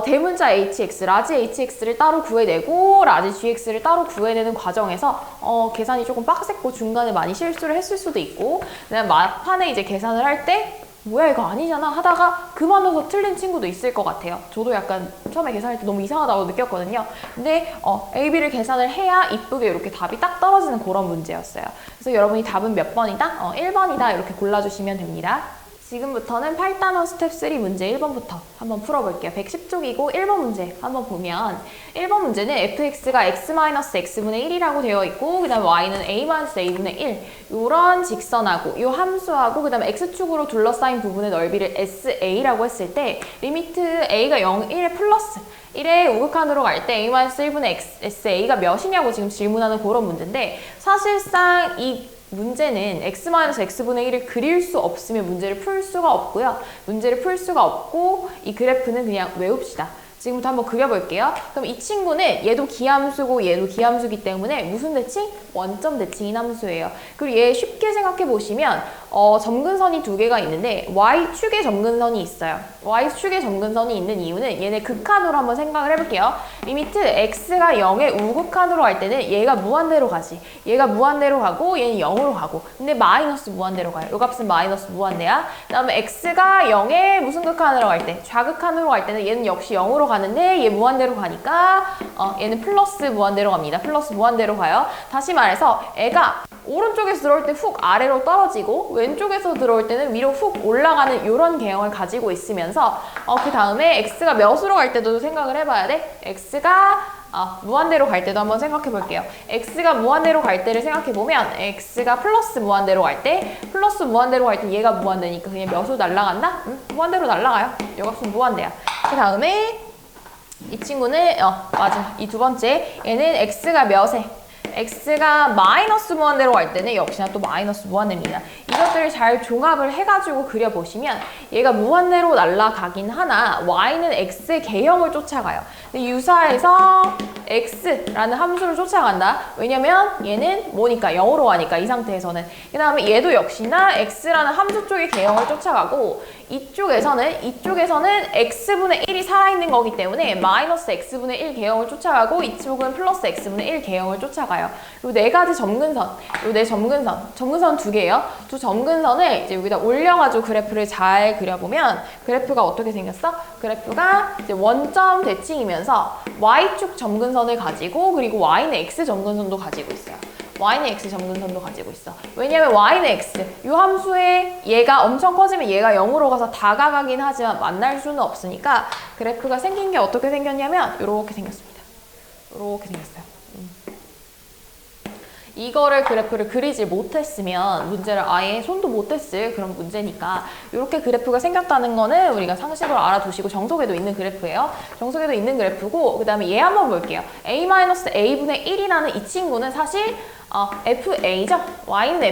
대문자 hx, 라지 hx를 따로 구해내고 라지 gx를 따로 구해내는 과정에서 계산이 조금 빡셌고 중간에 많이 실수를 했을 수도 있고 그다음에 막판에 이제 계산을 할 때 뭐야 이거 아니잖아 하다가 그만둬서 틀린 친구도 있을 것 같아요. 저도 약간 처음에 계산할 때 너무 이상하다고 느꼈거든요. 근데 A, B를 계산을 해야 이쁘게 이렇게 답이 딱 떨어지는 그런 문제였어요. 그래서 여러분이 답은 몇 번이다? 1번이다 이렇게 골라주시면 됩니다. 지금부터는 8단원 스텝 3 문제 1번부터 한번 풀어볼게요. 110쪽이고 1번 문제 한번 보면 1번 문제는 fx가 x-x분의 1이라고 되어 있고 그 다음에 y는 a-a분의 1 이런 직선하고 이 함수하고 그 다음에 x축으로 둘러싸인 부분의 넓이를 sa라고 했을 때 리미트 a가 0, 1 플러스 1의 우극한으로 갈 때 a-1분의 sa가 몇이냐고 지금 질문하는 그런 문제인데 사실상 이 문제는 x-x분의 1을 그릴 수 없으면 문제를 풀 수가 없고요. 문제를 풀 수가 없고 이 그래프는 그냥 외웁시다. 지금부터 한번 그려볼게요. 그럼 이 친구는 얘도 기함수고 얘도 기함수기 때문에 무슨 대칭? 원점 대칭인 함수예요. 그리고 얘 쉽게 생각해 보시면 점근선이 두 개가 있는데 y축의 점근선이 있어요. y축의 점근선이 있는 이유는 얘네 극한으로 한번 생각을 해볼게요. 리미트 x가 0의 우극한으로 갈 때는 얘가 무한대로 가지. 얘가 무한대로 가고 얘는 0으로 가고 근데 마이너스 무한대로 가요. 이 값은 마이너스 무한대야. 그 다음에 x가 0의 무슨 극한으로 갈 때? 좌극한으로 갈 때는 얘는 역시 0으로 가는데 얘 무한대로 가니까 얘는 플러스 무한대로 갑니다. 플러스 무한대로 가요. 다시 말해서 애가 오른쪽에서 들어올 때 훅 아래로 떨어지고 왼쪽에서 들어올 때는 위로 훅 올라가는 이런 개형을 가지고 있으면서 그 다음에 x가 몇으로 갈 때도 생각을 해봐야 돼. x가 무한대로 갈 때도 한번 생각해 볼게요. x가 무한대로 갈 때를 생각해 보면 x가 플러스 무한대로 갈 때 플러스 무한대로 갈 때 얘가 무한대니까 그냥 몇으로 날아간다? 무한대로 날아가요. 이 값은 무한대야. 그 다음에 이 친구는 맞아. 이 두 번째 얘는 x가 몇에 x가 마이너스 무한대로 갈 때는 역시나 또 마이너스 무한대입니다. 이것들을 잘 종합을 해가지고 그려보시면 얘가 무한대로 날아가긴 하나 y는 x의 개형을 쫓아가요. 근데 유사해서 x라는 함수를 쫓아간다. 왜냐면 얘는 뭐니까 0으로 가니까 이 상태에서는. 그 다음에 얘도 역시나 x라는 함수 쪽의 개형을 쫓아가고 이쪽에서는 x분의 1이 살아있는 거기 때문에 마이너스 x분의 1 개형을 쫓아가고 이쪽은 플러스 x분의 1 개형을 쫓아가요. 요 네 가지 점근선, 요 네 점근선 두 개예요. 두 점근선을 이제 여기다 올려가지고 그래프를 잘 그려보면 그래프가 어떻게 생겼어? 그래프가 이제 원점 대칭이면서 y축 점근선을 가지고 그리고 y는 x 점근선도 가지고 있어요. y는 x 점근선도 가지고 있어. 왜냐면 y는 x, 이 함수에 얘가 엄청 커지면 얘가 0으로 가서 다가가긴 하지만 만날 수는 없으니까 그래프가 생긴 게 어떻게 생겼냐면 이렇게 생겼습니다. 이렇게 생겼어요. 이거를 그래프를 그리지 못했으면 문제를 아예 손도 못 댔을 그런 문제니까 이렇게 그래프가 생겼다는 거는 우리가 상식으로 알아두시고 정석에도 있는 그래프예요. 정석에도 있는 그래프고 그 다음에 얘 한번 볼게요. a-a분의 1이라는 이 친구는 사실 FA죠? y는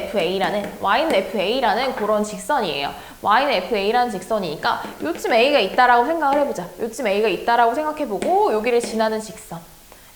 FA라는 그런 직선이에요. y는 FA라는 직선이니까 요쯤 A가 있다라고 생각을 해보자. 요쯤 A가 있다라고 생각해보고 여기를 지나는 직선.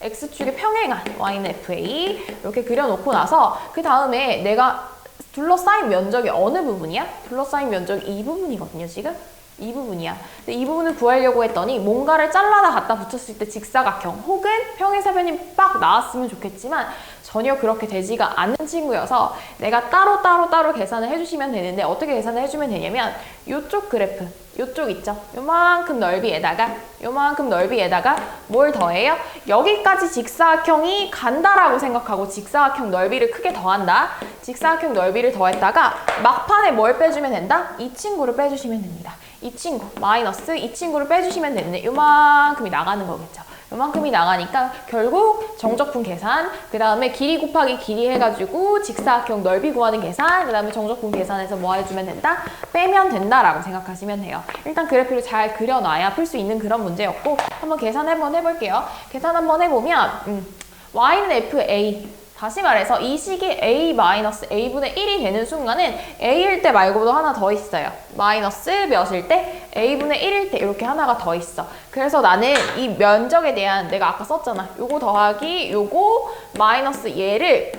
X축의 평행한 y는 FA 이렇게 그려놓고 나서 그 다음에 내가 둘러싸인 면적이 어느 부분이야? 둘러싸인 면적이 이 부분이거든요, 지금? 이 부분이야. 근데 이 부분을 구하려고 했더니 뭔가를 잘라다 갖다 붙였을 때 직사각형 혹은 평행사변이 빡 나왔으면 좋겠지만 전혀 그렇게 되지가 않는 친구여서 내가 따로 계산을 해주시면 되는데 어떻게 계산을 해주면 되냐면 요쪽 그래프, 요쪽 있죠? 요만큼 넓이에다가 뭘 더해요? 여기까지 직사각형이 간다라고 생각하고 직사각형 넓이를 크게 더한다. 직사각형 넓이를 더했다가 막판에 뭘 빼주면 된다? 이 친구를 빼주시면 됩니다. 이 친구 마이너스 이 친구를 빼주시면 되는데 요만큼이 나가는 거겠죠. 요만큼이 나가니까 결국 정적분 계산, 그 다음에 길이 곱하기 길이 해가지고 직사각형 넓이 구하는 계산, 그 다음에 정적분 계산해서 뭐 해주면 된다? 빼면 된다라고 생각하시면 돼요. 일단 그래프를 잘 그려놔야 풀 수 있는 그런 문제였고 한번 계산 한번 해볼게요. 계산 한번 해보면 y는 fa, 다시 말해서 이 식이 a-a분의 1이 되는 순간은 a일 때 말고도 하나 더 있어요. 마이너스 몇일 때? a분의 1일 때 이렇게 하나가 더 있어. 그래서 나는 이 면적에 대한 내가 아까 썼잖아. 요거 더하기 요거 마이너스 얘를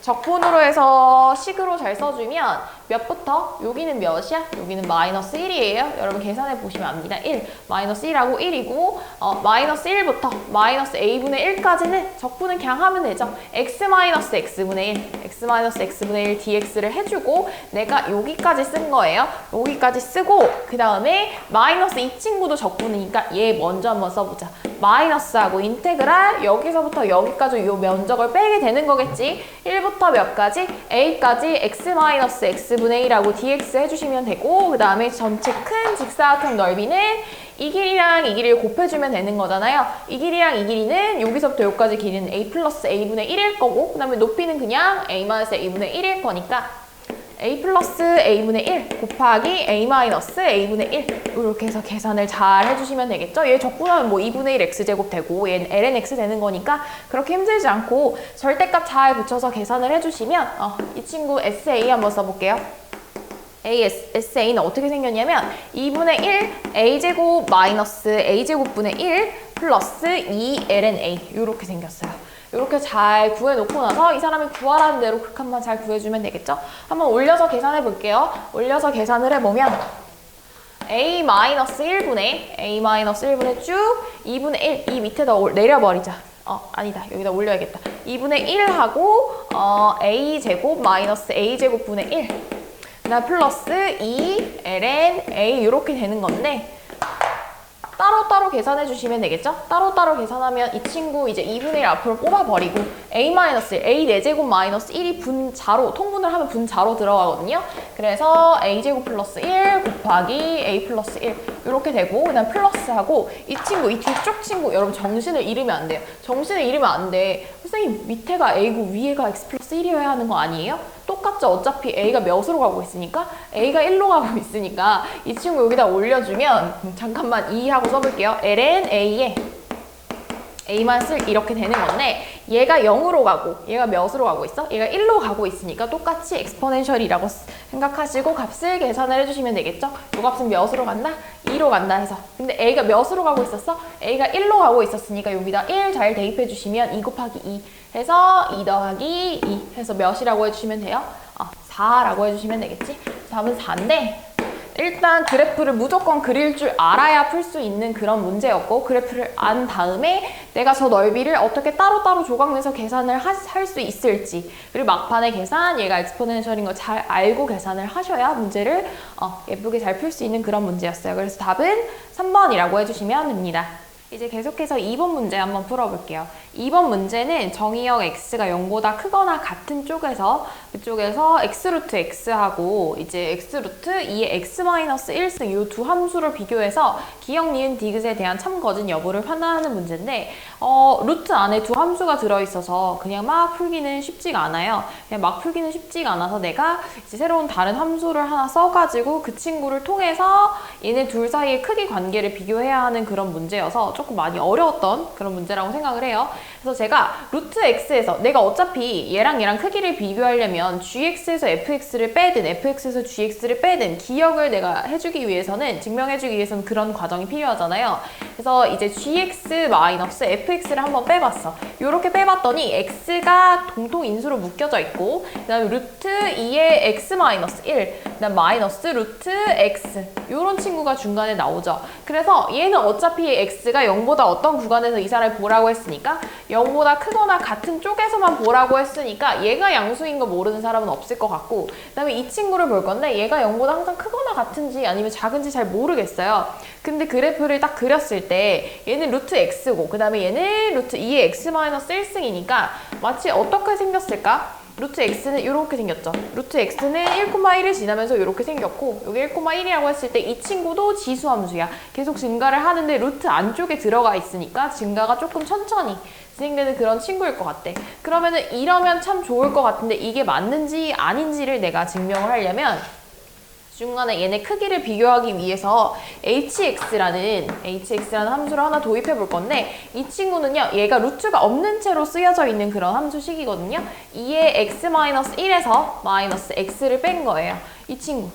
적분으로 해서 식으로 잘 써주면 몇부터? 여기는 몇이야? 여기는 마이너스 1이에요. 여러분 계산해 보시면 압니다. 1, 마이너스 1하고 1이고 마이너스 1부터 마이너스 a분의 1까지는 적분은 그냥 하면 되죠. x 마이너스 x분의 1, x 마이너스 x분의 1 dx를 해주고 내가 여기까지 쓴 거예요. 여기까지 쓰고 그 다음에 마이너스 이 친구도 적분이니까 얘 먼저 한번 써보자. 마이너스하고 인테그랄 여기서부터 여기까지 이 면적을 빼게 되는 거겠지. 1부터 몇까지? a까지 x 마이너스 x분의 1하고 dx 해주시면 되고 그 다음에 전체 큰 직사각형 넓이는 이 길이랑 이 길이를 곱해주면 되는 거잖아요. 이 길이랑 이 길이는 여기서부터 여기까지 길이는 a 플러스 a분의 1일 거고 그 다음에 높이는 그냥 a 마이너스 a분의 1일 거니까 a 플러스 a분의 1 곱하기 a 마이너스 a분의 1 이렇게 해서 계산을 잘 해주시면 되겠죠. 얘 적분하면 뭐 2분의 1 x제곱 되고 얘는 ln x 되는 거니까 그렇게 힘들지 않고 절대값 잘 붙여서 계산을 해주시면 이 친구 SA 한번 써볼게요. SA는 어떻게 생겼냐면 2분의 1 a제곱 마이너스 a제곱분의 1 플러스 2 ln a 이렇게 생겼어요. 이렇게 잘 구해놓고 나서 이 사람이 구하라는 대로 극한만 잘 구해주면 되겠죠? 한번 올려서 계산해 볼게요. 올려서 계산을 해보면 a-1분의 쭉 2분의 1 이 밑에다 내려버리자. 아니다. 여기다 올려야겠다. 2분의 1하고 a제곱 마이너스 a제곱분의 1 그다음 플러스 2 ln a 이렇게 되는 건데 따로따로 계산해 주시면 되겠죠? 따로따로 계산하면 이 친구 이제 2분의 1 앞으로 뽑아버리고 a-1, a 4제곱 마이너스 1이 분자로, 통분을 하면 분자로 들어가거든요. 그래서 a제곱 플러스 1 곱하기 a 플러스 1 이렇게 되고 그다음 플러스하고 이 친구, 이 뒤쪽 친구 여러분 정신을 잃으면 안 돼요. 정신을 잃으면 안 돼. 선생님 밑에가 a고 위에가 x 플러스 1이어야 하는 거 아니에요? 똑같죠. 어차피 a가 몇으로 가고 있으니까 a가 1로 가고 있으니까 이 친구 여기다 올려주면 잠깐만 2하고 써볼게요. ln a에 a-1 이렇게 되는 건데 얘가 0으로 가고 얘가 몇으로 가고 있어? 얘가 1로 가고 있으니까 똑같이 엑스포넨셜이라고 생각하시고 값을 계산을 해주시면 되겠죠? 이 값은 몇으로 간다? 2로 간다 해서 근데 a가 몇으로 가고 있었어? a가 1로 가고 있었으니까 여기다 1 잘 대입해 주시면 2 곱하기 2 해서 2 더하기 2 해서 몇이라고 해주시면 돼요? 4라고 해주시면 되겠지? 답은 4인데 일단 그래프를 무조건 그릴 줄 알아야 풀 수 있는 그런 문제였고 그래프를 안 다음에 내가 저 넓이를 어떻게 따로따로 조각내서 계산을 할 수 있을지 그리고 막판에 계산, 얘가 엑스포넨셜인 거 잘 알고 계산을 하셔야 문제를 예쁘게 잘 풀 수 있는 그런 문제였어요. 그래서 답은 3번이라고 해주시면 됩니다. 이제 계속해서 2번 문제 한번 풀어볼게요. 2번 문제는 정의역 x가 0보다 크거나 같은 쪽에서 그쪽에서 x루트 x하고 이제 x루트 2의 x-1승 이 두 함수를 비교해서 기역, 니은, 디귿에 대한 참거진 여부를 판단하는 문제인데 루트 안에 두 함수가 들어있어서 그냥 막 풀기는 쉽지가 않아요. 그냥 막 풀기는 쉽지가 않아서 내가 이제 새로운 다른 함수를 하나 써가지고 그 친구를 통해서 얘네 둘 사이의 크기 관계를 비교해야 하는 그런 문제여서 조금 많이 어려웠던 그런 문제라고 생각을 해요. 그래서 제가 루트 x에서 내가 어차피 얘랑 크기를 비교하려면 gx에서 fx를 빼든 fx에서 gx를 빼든 기역을 내가 해주기 위해서는 증명해주기 위해서는 그런 과정이 필요하잖아요. 그래서 이제 gx-fx를 한번 빼봤어. 이렇게 빼봤더니 x가 동통인수로 묶여져 있고 그 다음에 루트 2의 x-1 그 다음 마이너스 루트 x 이런 친구가 중간에 나오죠. 그래서 얘는 어차피 x가 0보다 어떤 구간에서 이 사람을 보라고 했으니까 0보다 크거나 같은 쪽에서만 보라고 했으니까 얘가 양수인 거 모르는 사람은 없을 것 같고 그 다음에 이 친구를 볼 건데 얘가 0보다 항상 크거나 같은지 아니면 작은지 잘 모르겠어요. 근데 그래프를 딱 그렸을 때 얘는 루트 x고 그 다음에 얘는 루트 2의 x-1승이니까 마치 어떻게 생겼을까? 루트 x는 이렇게 생겼죠. 루트 x는 1,1을 지나면서 이렇게 생겼고 여기 1,1이라고 했을 때 이 친구도 지수함수야. 계속 증가를 하는데 루트 안쪽에 들어가 있으니까 증가가 조금 천천히 진행되는 그런 친구일 것 같대. 그러면은 이러면 참 좋을 것 같은데 이게 맞는지 아닌지를 내가 증명을 하려면 중간에 얘네 크기를 비교하기 위해서 hx라는 함수를 하나 도입해 볼 건데 이 친구는요 얘가 루트가 없는 채로 쓰여져 있는 그런 함수식이거든요. 2의 x-1에서 마이너스 x를 뺀 거예요. 이 친구.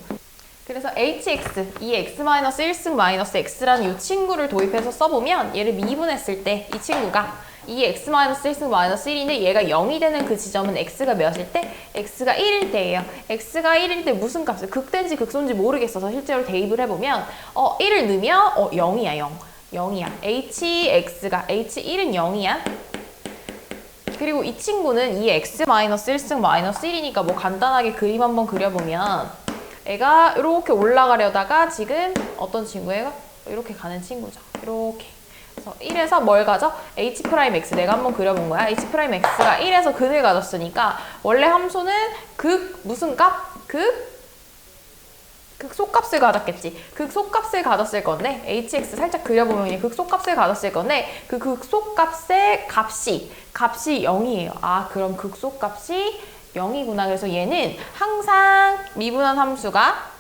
그래서 hx, 2의 x-1승 마이너스 x라는 이 친구를 도입해서 써보면 얘를 미분했을 때 이 친구가 2의 x-1승 마이너스 1인데 얘가 0이 되는 그 지점은 x가 몇일 때? x가 1일 때예요. x가 1일 때 무슨 값을 극대인지 극소인지 모르겠어서 실제로 대입을 해보면 1을 넣으면 0이야 0. 0이야. h1은 0이야. 그리고 이 친구는 2의 x-1승 마이너스 1이니까 뭐 간단하게 그림 한번 그려보면 애가 이렇게 올라가려다가 지금 어떤 친구예요? 이렇게 가는 친구죠. 이렇게. 그래서 1에서 뭘 가져? h'(x) 내가 한번 그려본 거야. h'(x가 1에서 근을 가졌으니까 원래 함수는 무슨 값? 극소값을 가졌겠지. 극소값을 가졌을 건데 hx 살짝 그려보면 그냥 극소값을 가졌을 건데 그 극소값의 값이 0이에요. 아 그럼 극소값이 0이구나. 그래서 얘는 항상 미분한 함수가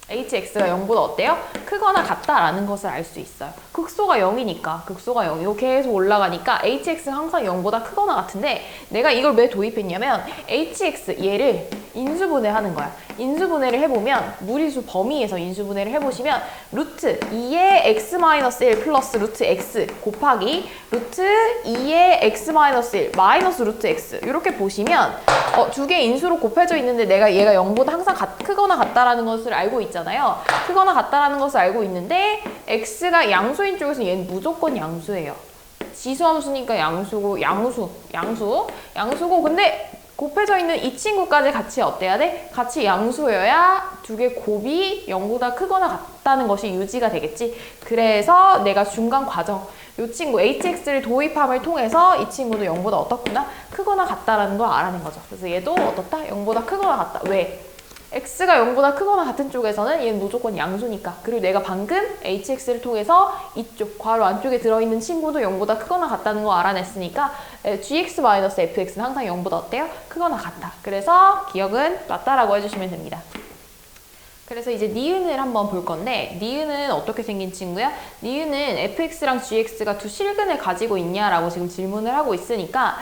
hx가 0보다 어때요? 크거나 같다라는 것을 알 수 있어요. 극소가 0이니까 극소가 0이고 계속 올라가니까 hx는 항상 0보다 크거나 같은데 내가 이걸 왜 도입했냐면 hx 얘를 인수분해하는 거야. 인수분해를 해보면 무리수 범위에서 인수분해를 해보시면 루트 2의 x-1 플러스 루트 x 곱하기 루트 2의 x-1 마이너스 루트 x 이렇게 보시면 두 개 인수로 곱해져 있는데 내가 얘가 0보다 항상 크거나 같다라는 것을 알고 있잖아요. 크거나 같다라는 것을 알고 있는데 x가 양수인 쪽에서 얘는 무조건 양수예요. 지수함수니까 양수고 양수고 근데 곱해져 있는 이 친구까지 같이 어때야 돼? 같이 양수여야 두 개 곱이 0보다 크거나 같다는 것이 유지가 되겠지. 그래서 내가 중간 과정 이 친구 hx를 도입함을 통해서 이 친구도 0보다 어떻구나? 크거나 같다라는 걸 알아낸 거죠. 그래서 얘도 어떻다? 0보다 크거나 같다. 왜? x가 0보다 크거나 같은 쪽에서는 얘는 무조건 양수니까. 그리고 내가 방금 hx를 통해서 이쪽 괄호 안쪽에 들어있는 친구도 0보다 크거나 같다는 거 알아냈으니까 gx-fx는 항상 0보다 어때요? 크거나 같다. 그래서 기억은 맞다라고 해주시면 됩니다. 그래서 이제 니은을 한번 볼 건데 니은은 어떻게 생긴 친구야? 니은은 fx랑 gx가 두 실근을 가지고 있냐라고 지금 질문을 하고 있으니까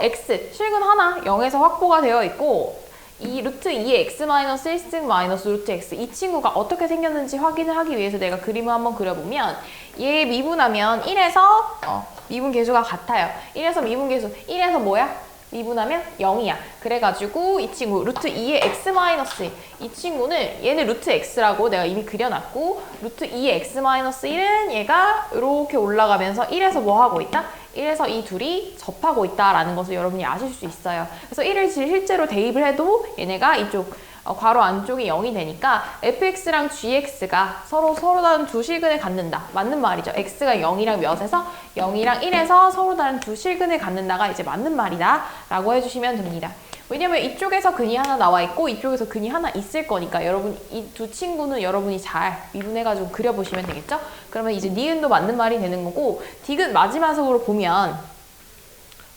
x 실근 하나 0에서 확보가 되어 있고 이 루트 2의 x-1승 마이너스 루트 x 이 친구가 어떻게 생겼는지 확인을 하기 위해서 내가 그림을 한번 그려보면 얘 미분하면 1에서 미분 계수가 같아요. 1에서 미분 계수 1에서 뭐야? 미분하면 0이야. 그래가지고 이 친구 루트 2의 x-1 이 친구는 얘는 루트 x라고 내가 이미 그려놨고 루트 2의 x-1은 얘가 이렇게 올라가면서 1에서 뭐 하고 있다? 1에서 이 둘이 접하고 있다라는 것을 여러분이 아실 수 있어요. 그래서 1을 실제로 대입을 해도 얘네가 이쪽 괄호 안쪽이 0이 되니까 fx랑 gx가 서로 다른 두 실근을 갖는다. 맞는 말이죠. x가 0이랑 몇에서 0이랑 1에서 서로 다른 두 실근을 갖는다가 이제 맞는 말이다 라고 해주시면 됩니다. 왜냐면 이쪽에서 근이 하나 나와 있고 이쪽에서 근이 하나 있을 거니까 여러분 이 두 친구는 여러분이 잘 미분해가지고 그려보시면 되겠죠? 그러면 이제 니은도 맞는 말이 되는 거고 디귿 마지막으로 보면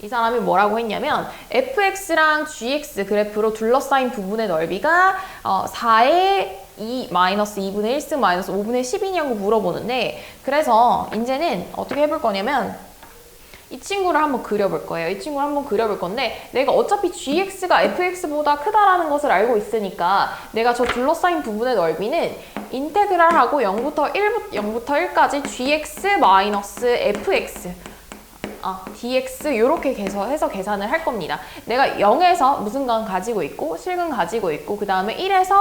이 사람이 뭐라고 했냐면 fx랑 gx 그래프로 둘러싸인 부분의 넓이가 4의 2 마이너스 2분의 1승 마이너스 5분의 10이냐고 물어보는데 그래서 이제는 어떻게 해볼 거냐면 이 친구를 한번 그려볼 거예요. 이 친구를 한번 그려볼 건데 내가 어차피 gx가 fx보다 크다라는 것을 알고 있으니까 내가 저 둘러싸인 부분의 넓이는 인테그랄하고 0부터 1까지 gx 마이너스 fx dx 이렇게 해서 계산을 할 겁니다. 내가 0에서 무슨 간 가지고 있고 실근 가지고 있고 그 다음에 1에서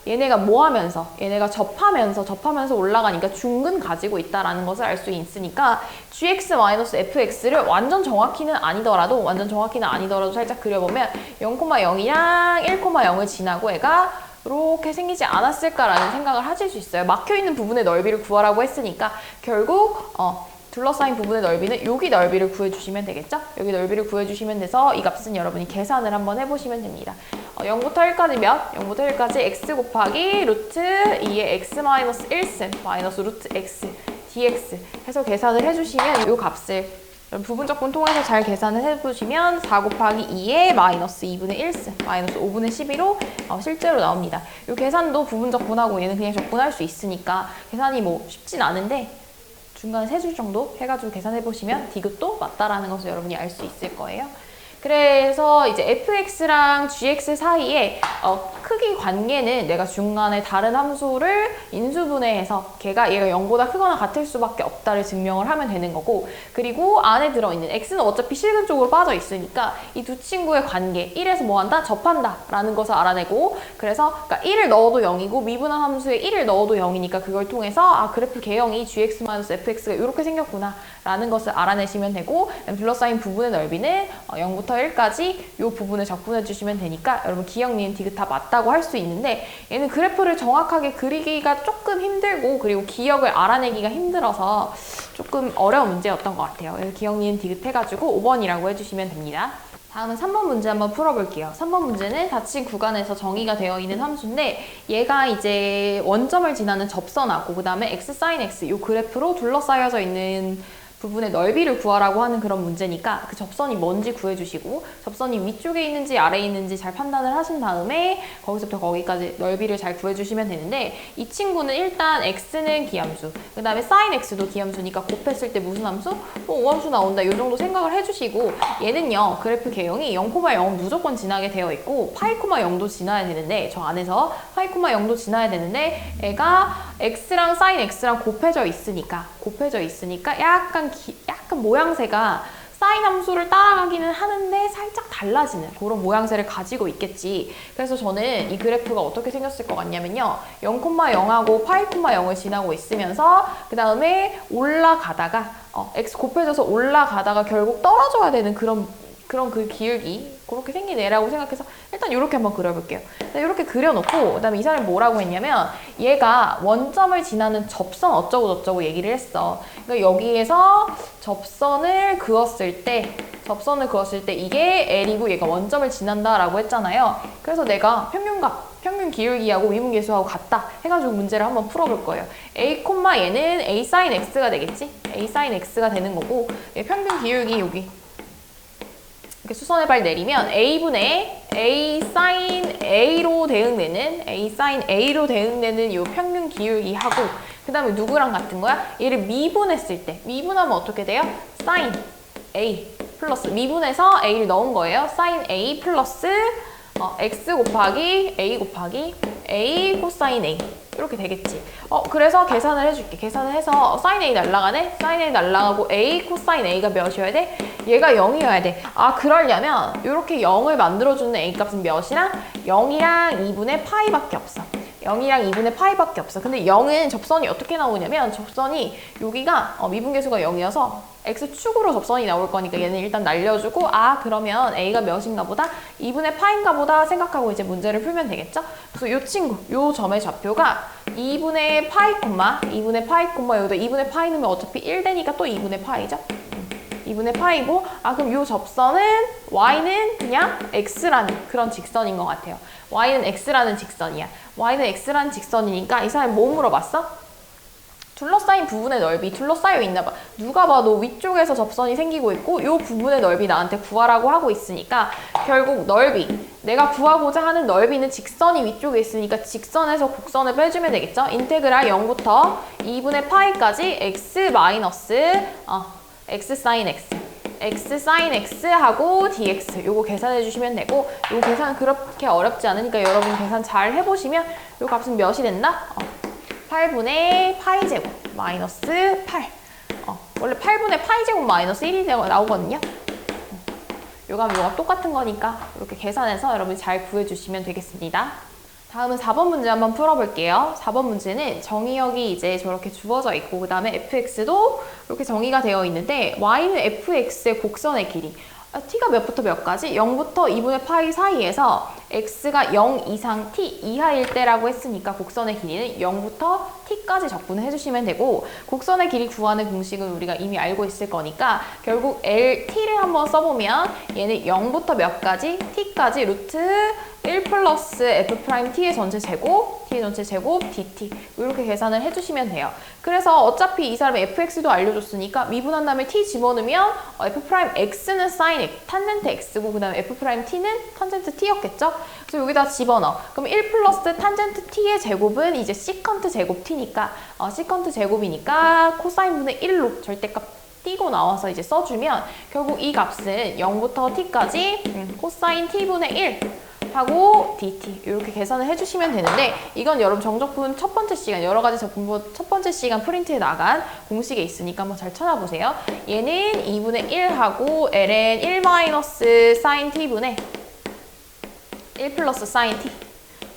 얘네가 뭐 하면서 얘네가 접하면서 올라가니까 중근 가지고 있다라는 것을 알 수 있으니까 gx-fx를 완전 정확히는 아니더라도 살짝 그려보면 0,0이랑 1,0을 지나고 애가 이렇게 생기지 않았을까라는 생각을 하실 수 있어요. 막혀있는 부분의 넓이를 구하라고 했으니까 결국 둘러싸인 부분의 넓이는 여기 넓이를 구해주시면 되겠죠? 여기 넓이를 구해주시면 돼서 이 값은 여러분이 계산을 한번 해보시면 됩니다. 0부터 1까지 몇? 0부터 1까지 x 곱하기 루트 2의 x 마이너스 1승 마이너스 루트 x dx 해서 계산을 해주시면 이 값을 부분적분 통해서 잘 계산을 해보시면 4 곱하기 2의 마이너스 2분의 1승 마이너스 5분의 12로 실제로 나옵니다. 이 계산도 부분적분하고 얘는 그냥 적분할 수 있으니까 계산이 뭐 쉽진 않은데 중간에 3줄 정도 해가지고 계산해보시면 디귿도 맞다라는 것을 여러분이 알 수 있을 거예요. 그래서 이제 fx랑 gx 사이에 크기 관계는 내가 중간에 다른 함수를 인수분해해서 얘가 0보다 크거나 같을 수밖에 없다를 증명을 하면 되는 거고, 그리고 안에 들어있는 x는 어차피 실근 쪽으로 빠져 있으니까 이 두 친구의 관계 1에서 뭐 한다? 접한다 라는 것을 알아내고, 그래서 그러니까 1을 넣어도 0이고 미분한 함수에 1을 넣어도 0이니까 그걸 통해서 그래프 개형이 gx-fx가 이렇게 생겼구나 라는 것을 알아내시면 되고, 둘러싸인 부분의 넓이는 0부터 1까지 이 부분을 적분해 주시면 되니까 여러분 기억, 니은, 디귿 다 맞다고 할 수 있는데, 얘는 그래프를 정확하게 그리기가 조금 힘들고 그리고 기억을 알아내기가 힘들어서 조금 어려운 문제였던 것 같아요. 그래서 기억, 니은, 디귿 해가지고 5번이라고 해주시면 됩니다. 다음은 3번 문제 한번 풀어볼게요. 3번 문제는 닫힌 구간에서 정의가 되어 있는 함수인데, 얘가 이제 원점을 지나는 접선하고 그 다음에 x sin x 이 그래프로 둘러싸여져 있는 부분의 넓이를 구하라고 하는 그런 문제니까 그 접선이 뭔지 구해주시고, 접선이 위쪽에 있는지 아래에 있는지 잘 판단을 하신 다음에 거기서부터 거기까지 넓이를 잘 구해주시면 되는데, 이 친구는 일단 x는 기함수, 그 다음에 sin x도 기함수니까 곱했을 때 무슨 함수? 뭐 오함수 나온다 이 정도 생각을 해주시고, 얘는요 그래프 개형이 0,0은 무조건 지나게 되어 있고 파이, 0도 지나야 되는데, 저 안에서 파이, 0도 지나야 되는데 애가 x랑 sin x랑 곱해져 있으니까 약간 모양새가 사인 함수를 따라가기는 하는데 살짝 달라지는 그런 모양새를 가지고 있겠지. 그래서 저는 이 그래프가 어떻게 생겼을 것 같냐면요, 0,0하고 파이, 0을 지나고 있으면서 그 다음에 올라가다가 x 곱해져서 올라가다가 결국 떨어져야 되는 그런 그 기울기, 그렇게 생긴 애라고 생각해서 일단 이렇게 한번 그려볼게요. 이렇게 그려놓고, 그 다음에 이 사람이 뭐라고 했냐면, 얘가 원점을 지나는 접선 어쩌고 저쩌고 얘기를 했어. 그러니까 여기에서 접선을 그었을 때 이게 L이고 얘가 원점을 지난다라고 했잖아요. 그래서 내가 평균값, 평균 기울기하고 미분계수하고 같다 해가지고 문제를 한번 풀어볼 거예요. A, 얘는 A sin X가 되겠지? A sin X가 되는 거고, 얘 평균 기울기 여기 이렇게 수선의 발 내리면 A분의 A sin A로 대응되는 이 평균 기울기하고, 그 다음에 누구랑 같은 거야? 얘를 미분했을 때, 미분하면 어떻게 돼요? sin A 플러스, 미분해서 A를 넣은 거예요. sin A 플러스 X 곱하기 A 코사인 A 이렇게 되겠지. 그래서 계산을 해줄게. 계산을 해서 sin A 날라가네? sin A 날라가고 A 코사인 A가 몇이어야 돼? 얘가 0이어야 돼. 그러려면 이렇게 0을 만들어주는 A 값은 몇이랑? 0이랑 2분의 파이밖에 없어. 0이랑 2분의 파이밖에 없어. 근데 0은 접선이 어떻게 나오냐면, 접선이 여기가 미분계수가 0이어서 x축으로 접선이 나올 거니까 얘는 일단 날려주고, 그러면 a가 몇인가 보다? 2분의 파인가 보다 생각하고 이제 문제를 풀면 되겠죠? 그래서 요 친구, 요 점의 좌표가 2분의 파이, 여기다 2분의 파이 넣으면 어차피 1 되니까 또 2분의 파이죠? 2분의 파이고, 그럼 요 접선은 y는 그냥 x라는 그런 직선인 것 같아요. y는 x라는 직선이야. y는 x라는 직선이니까 이 사람이 뭐 물어봤어? 둘러싸인 부분의 넓이, 둘러싸여 있나 봐. 누가 봐도 위쪽에서 접선이 생기고 있고 요 부분의 넓이 나한테 구하라고 하고 있으니까, 결국 넓이, 내가 구하고자 하는 넓이는 직선이 위쪽에 있으니까 직선에서 곡선을 빼주면 되겠죠? 인테그랄 0부터 2분의 파이까지 x 마이너스 x sin x 하고 dx 요거 계산해 주시면 되고, 요 계산 그렇게 어렵지 않으니까 여러분 계산 잘 해보시면 요 값은 몇이 된다? 8분의 파이 제곱 마이너스 8. 원래 8분의 파이 제곱 마이너스 1이 나오거든요. 요가 똑같은 거니까 이렇게 계산해서 여러분이 잘 구해주시면 되겠습니다. 다음은 4번 문제 한번 풀어볼게요. 4번 문제는 정의역이 이제 저렇게 주어져 있고, 그 다음에 fx도 이렇게 정의가 되어 있는데, y는 fx의 곡선의 길이, t가 몇부터 몇까지? 0부터 2분의 파이 사이에서 x가 0 이상 t 이하일 때라고 했으니까 곡선의 길이는 0부터 t까지 적분을 해주시면 되고 곡선의 길이 구하는 공식은 우리가 이미 알고 있을 거니까 결국 t를 한번 써보면 얘는 0부터 몇 가지? t까지 루트 1 플러스 f't의 전체 제곱, t의 전체 제곱, dt 이렇게 계산을 해주시면 돼요. 그래서 어차피 이 사람의 fx도 알려줬으니까 미분한 다음에 t 집어넣으면 f'x는 sin 탄젠트 x고 그 다음에 f't는 탄젠트 t였겠죠? 그래서 여기다 집어넣어. 그럼 1 플러스 탄젠트 t의 제곱은 이제 시컨트 제곱 t니까 시컨트 제곱이니까 코사인분의 1로 절대값 띄고 나와서 이제 써주면 결국 이 값은 0부터 t까지 코사인 t분의 1 하고 dt 이렇게 계산을 해주시면 되는데 이건 여러분 정적분 첫 번째 시간 여러 가지 적분부 첫 번째 시간 프린트에 나간 공식에 있으니까 한번 잘 찾아보세요. 얘는 2분의 1하고 ln 1 마이너스 sin t분의 1 플러스 sin t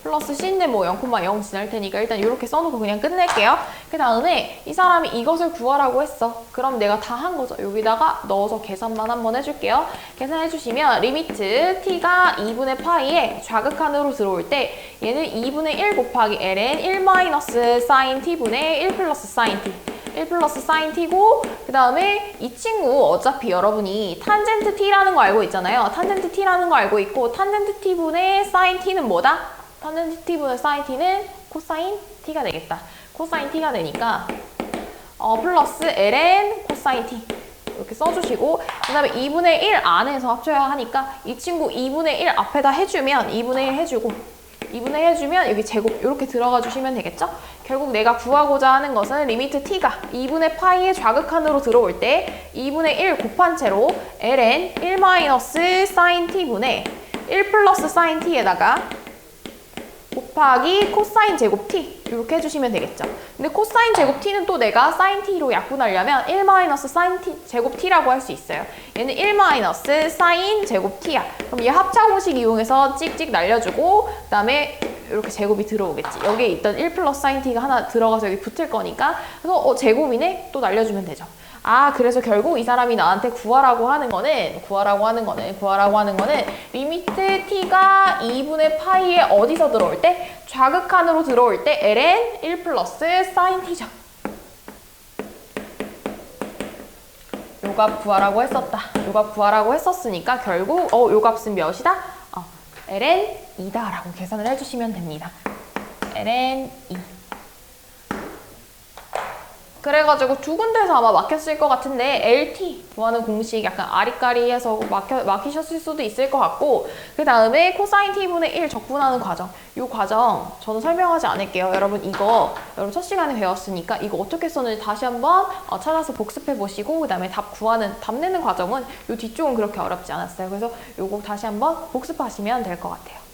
플러스 c인데 뭐 0,0 지날 테니까 일단 이렇게 써놓고 그냥 끝낼게요. 그 다음에 이 사람이 이것을 구하라고 했어. 그럼 내가 다 한 거죠. 여기다가 넣어서 계산만 한번 해줄게요. 계산해주시면 리미트 t가 2분의 파이에 좌극한으로 들어올 때 얘는 2분의 1 곱하기 ln 1 마이너스 sin t분의 1 플러스 sin t 1 플러스 sin t고 그 다음에 이 친구 어차피 여러분이 탄젠트 t라는 거 알고 있잖아요. 탄젠트 t라는 거 알고 있고 탄젠트 t분의 sin t는 뭐다? 탄젠트 t분의 sin t는 코사인 t가 되겠다. 코사인 t가 되니까 플러스 ln 코사인 t 이렇게 써주시고 그 다음에 2분의 1 안에서 합쳐야 하니까 이 친구 2분의 1 앞에다 해주면 2분의 1 해주고 2분의 1 해주면 여기 제곱 이렇게 들어가 주시면 되겠죠? 결국 내가 구하고자 하는 것은 리미트 t가 2분의 파이의 좌극한으로 들어올 때 2분의 1 곱한 채로 ln 1 마이너스 sin t분의 1 플러스 sin t에다가 곱하기 코사인 제곱 t 이렇게 해주시면 되겠죠. 근데 코사인 제곱 t는 또 내가 sin t로 약분하려면 1 마이너스 sin t 제곱 t라고 할 수 있어요. 얘는 1 마이너스 sin 제곱 t야. 그럼 얘 합차 공식 이용해서 찍찍 날려주고 그 다음에 이렇게 제곱이 들어오겠지. 여기에 있던 1 플러스 sin t가 하나 들어가서 여기 붙을 거니까 그래서 제곱이네? 또 날려주면 되죠. 그래서 결국 이 사람이 나한테 구하라고 하는 거는 리미트 t가 2분의 파이에 어디서 들어올 때? 좌극한으로 들어올 때 ln 1 플러스 sin t죠. 요 값 구하라고 했었다. 요 값 구하라고 했었으니까 결국 요 값은 몇이다? ln 2다 라고 계산을 해주시면 됩니다. ln 2 그래가지고 두 군데에서 아마 막혔을 것 같은데 LT 구하는 공식 약간 아리까리해서 막히셨을 수도 있을 것 같고 그 다음에 코사인 t분의 1 적분하는 과정 이 과정 저는 설명하지 않을게요. 여러분 첫 시간에 배웠으니까 이거 어떻게 썼는지 다시 한번 찾아서 복습해 보시고 그 다음에 답 내는 과정은 이 뒤쪽은 그렇게 어렵지 않았어요. 그래서 이거 다시 한번 복습하시면 될 것 같아요.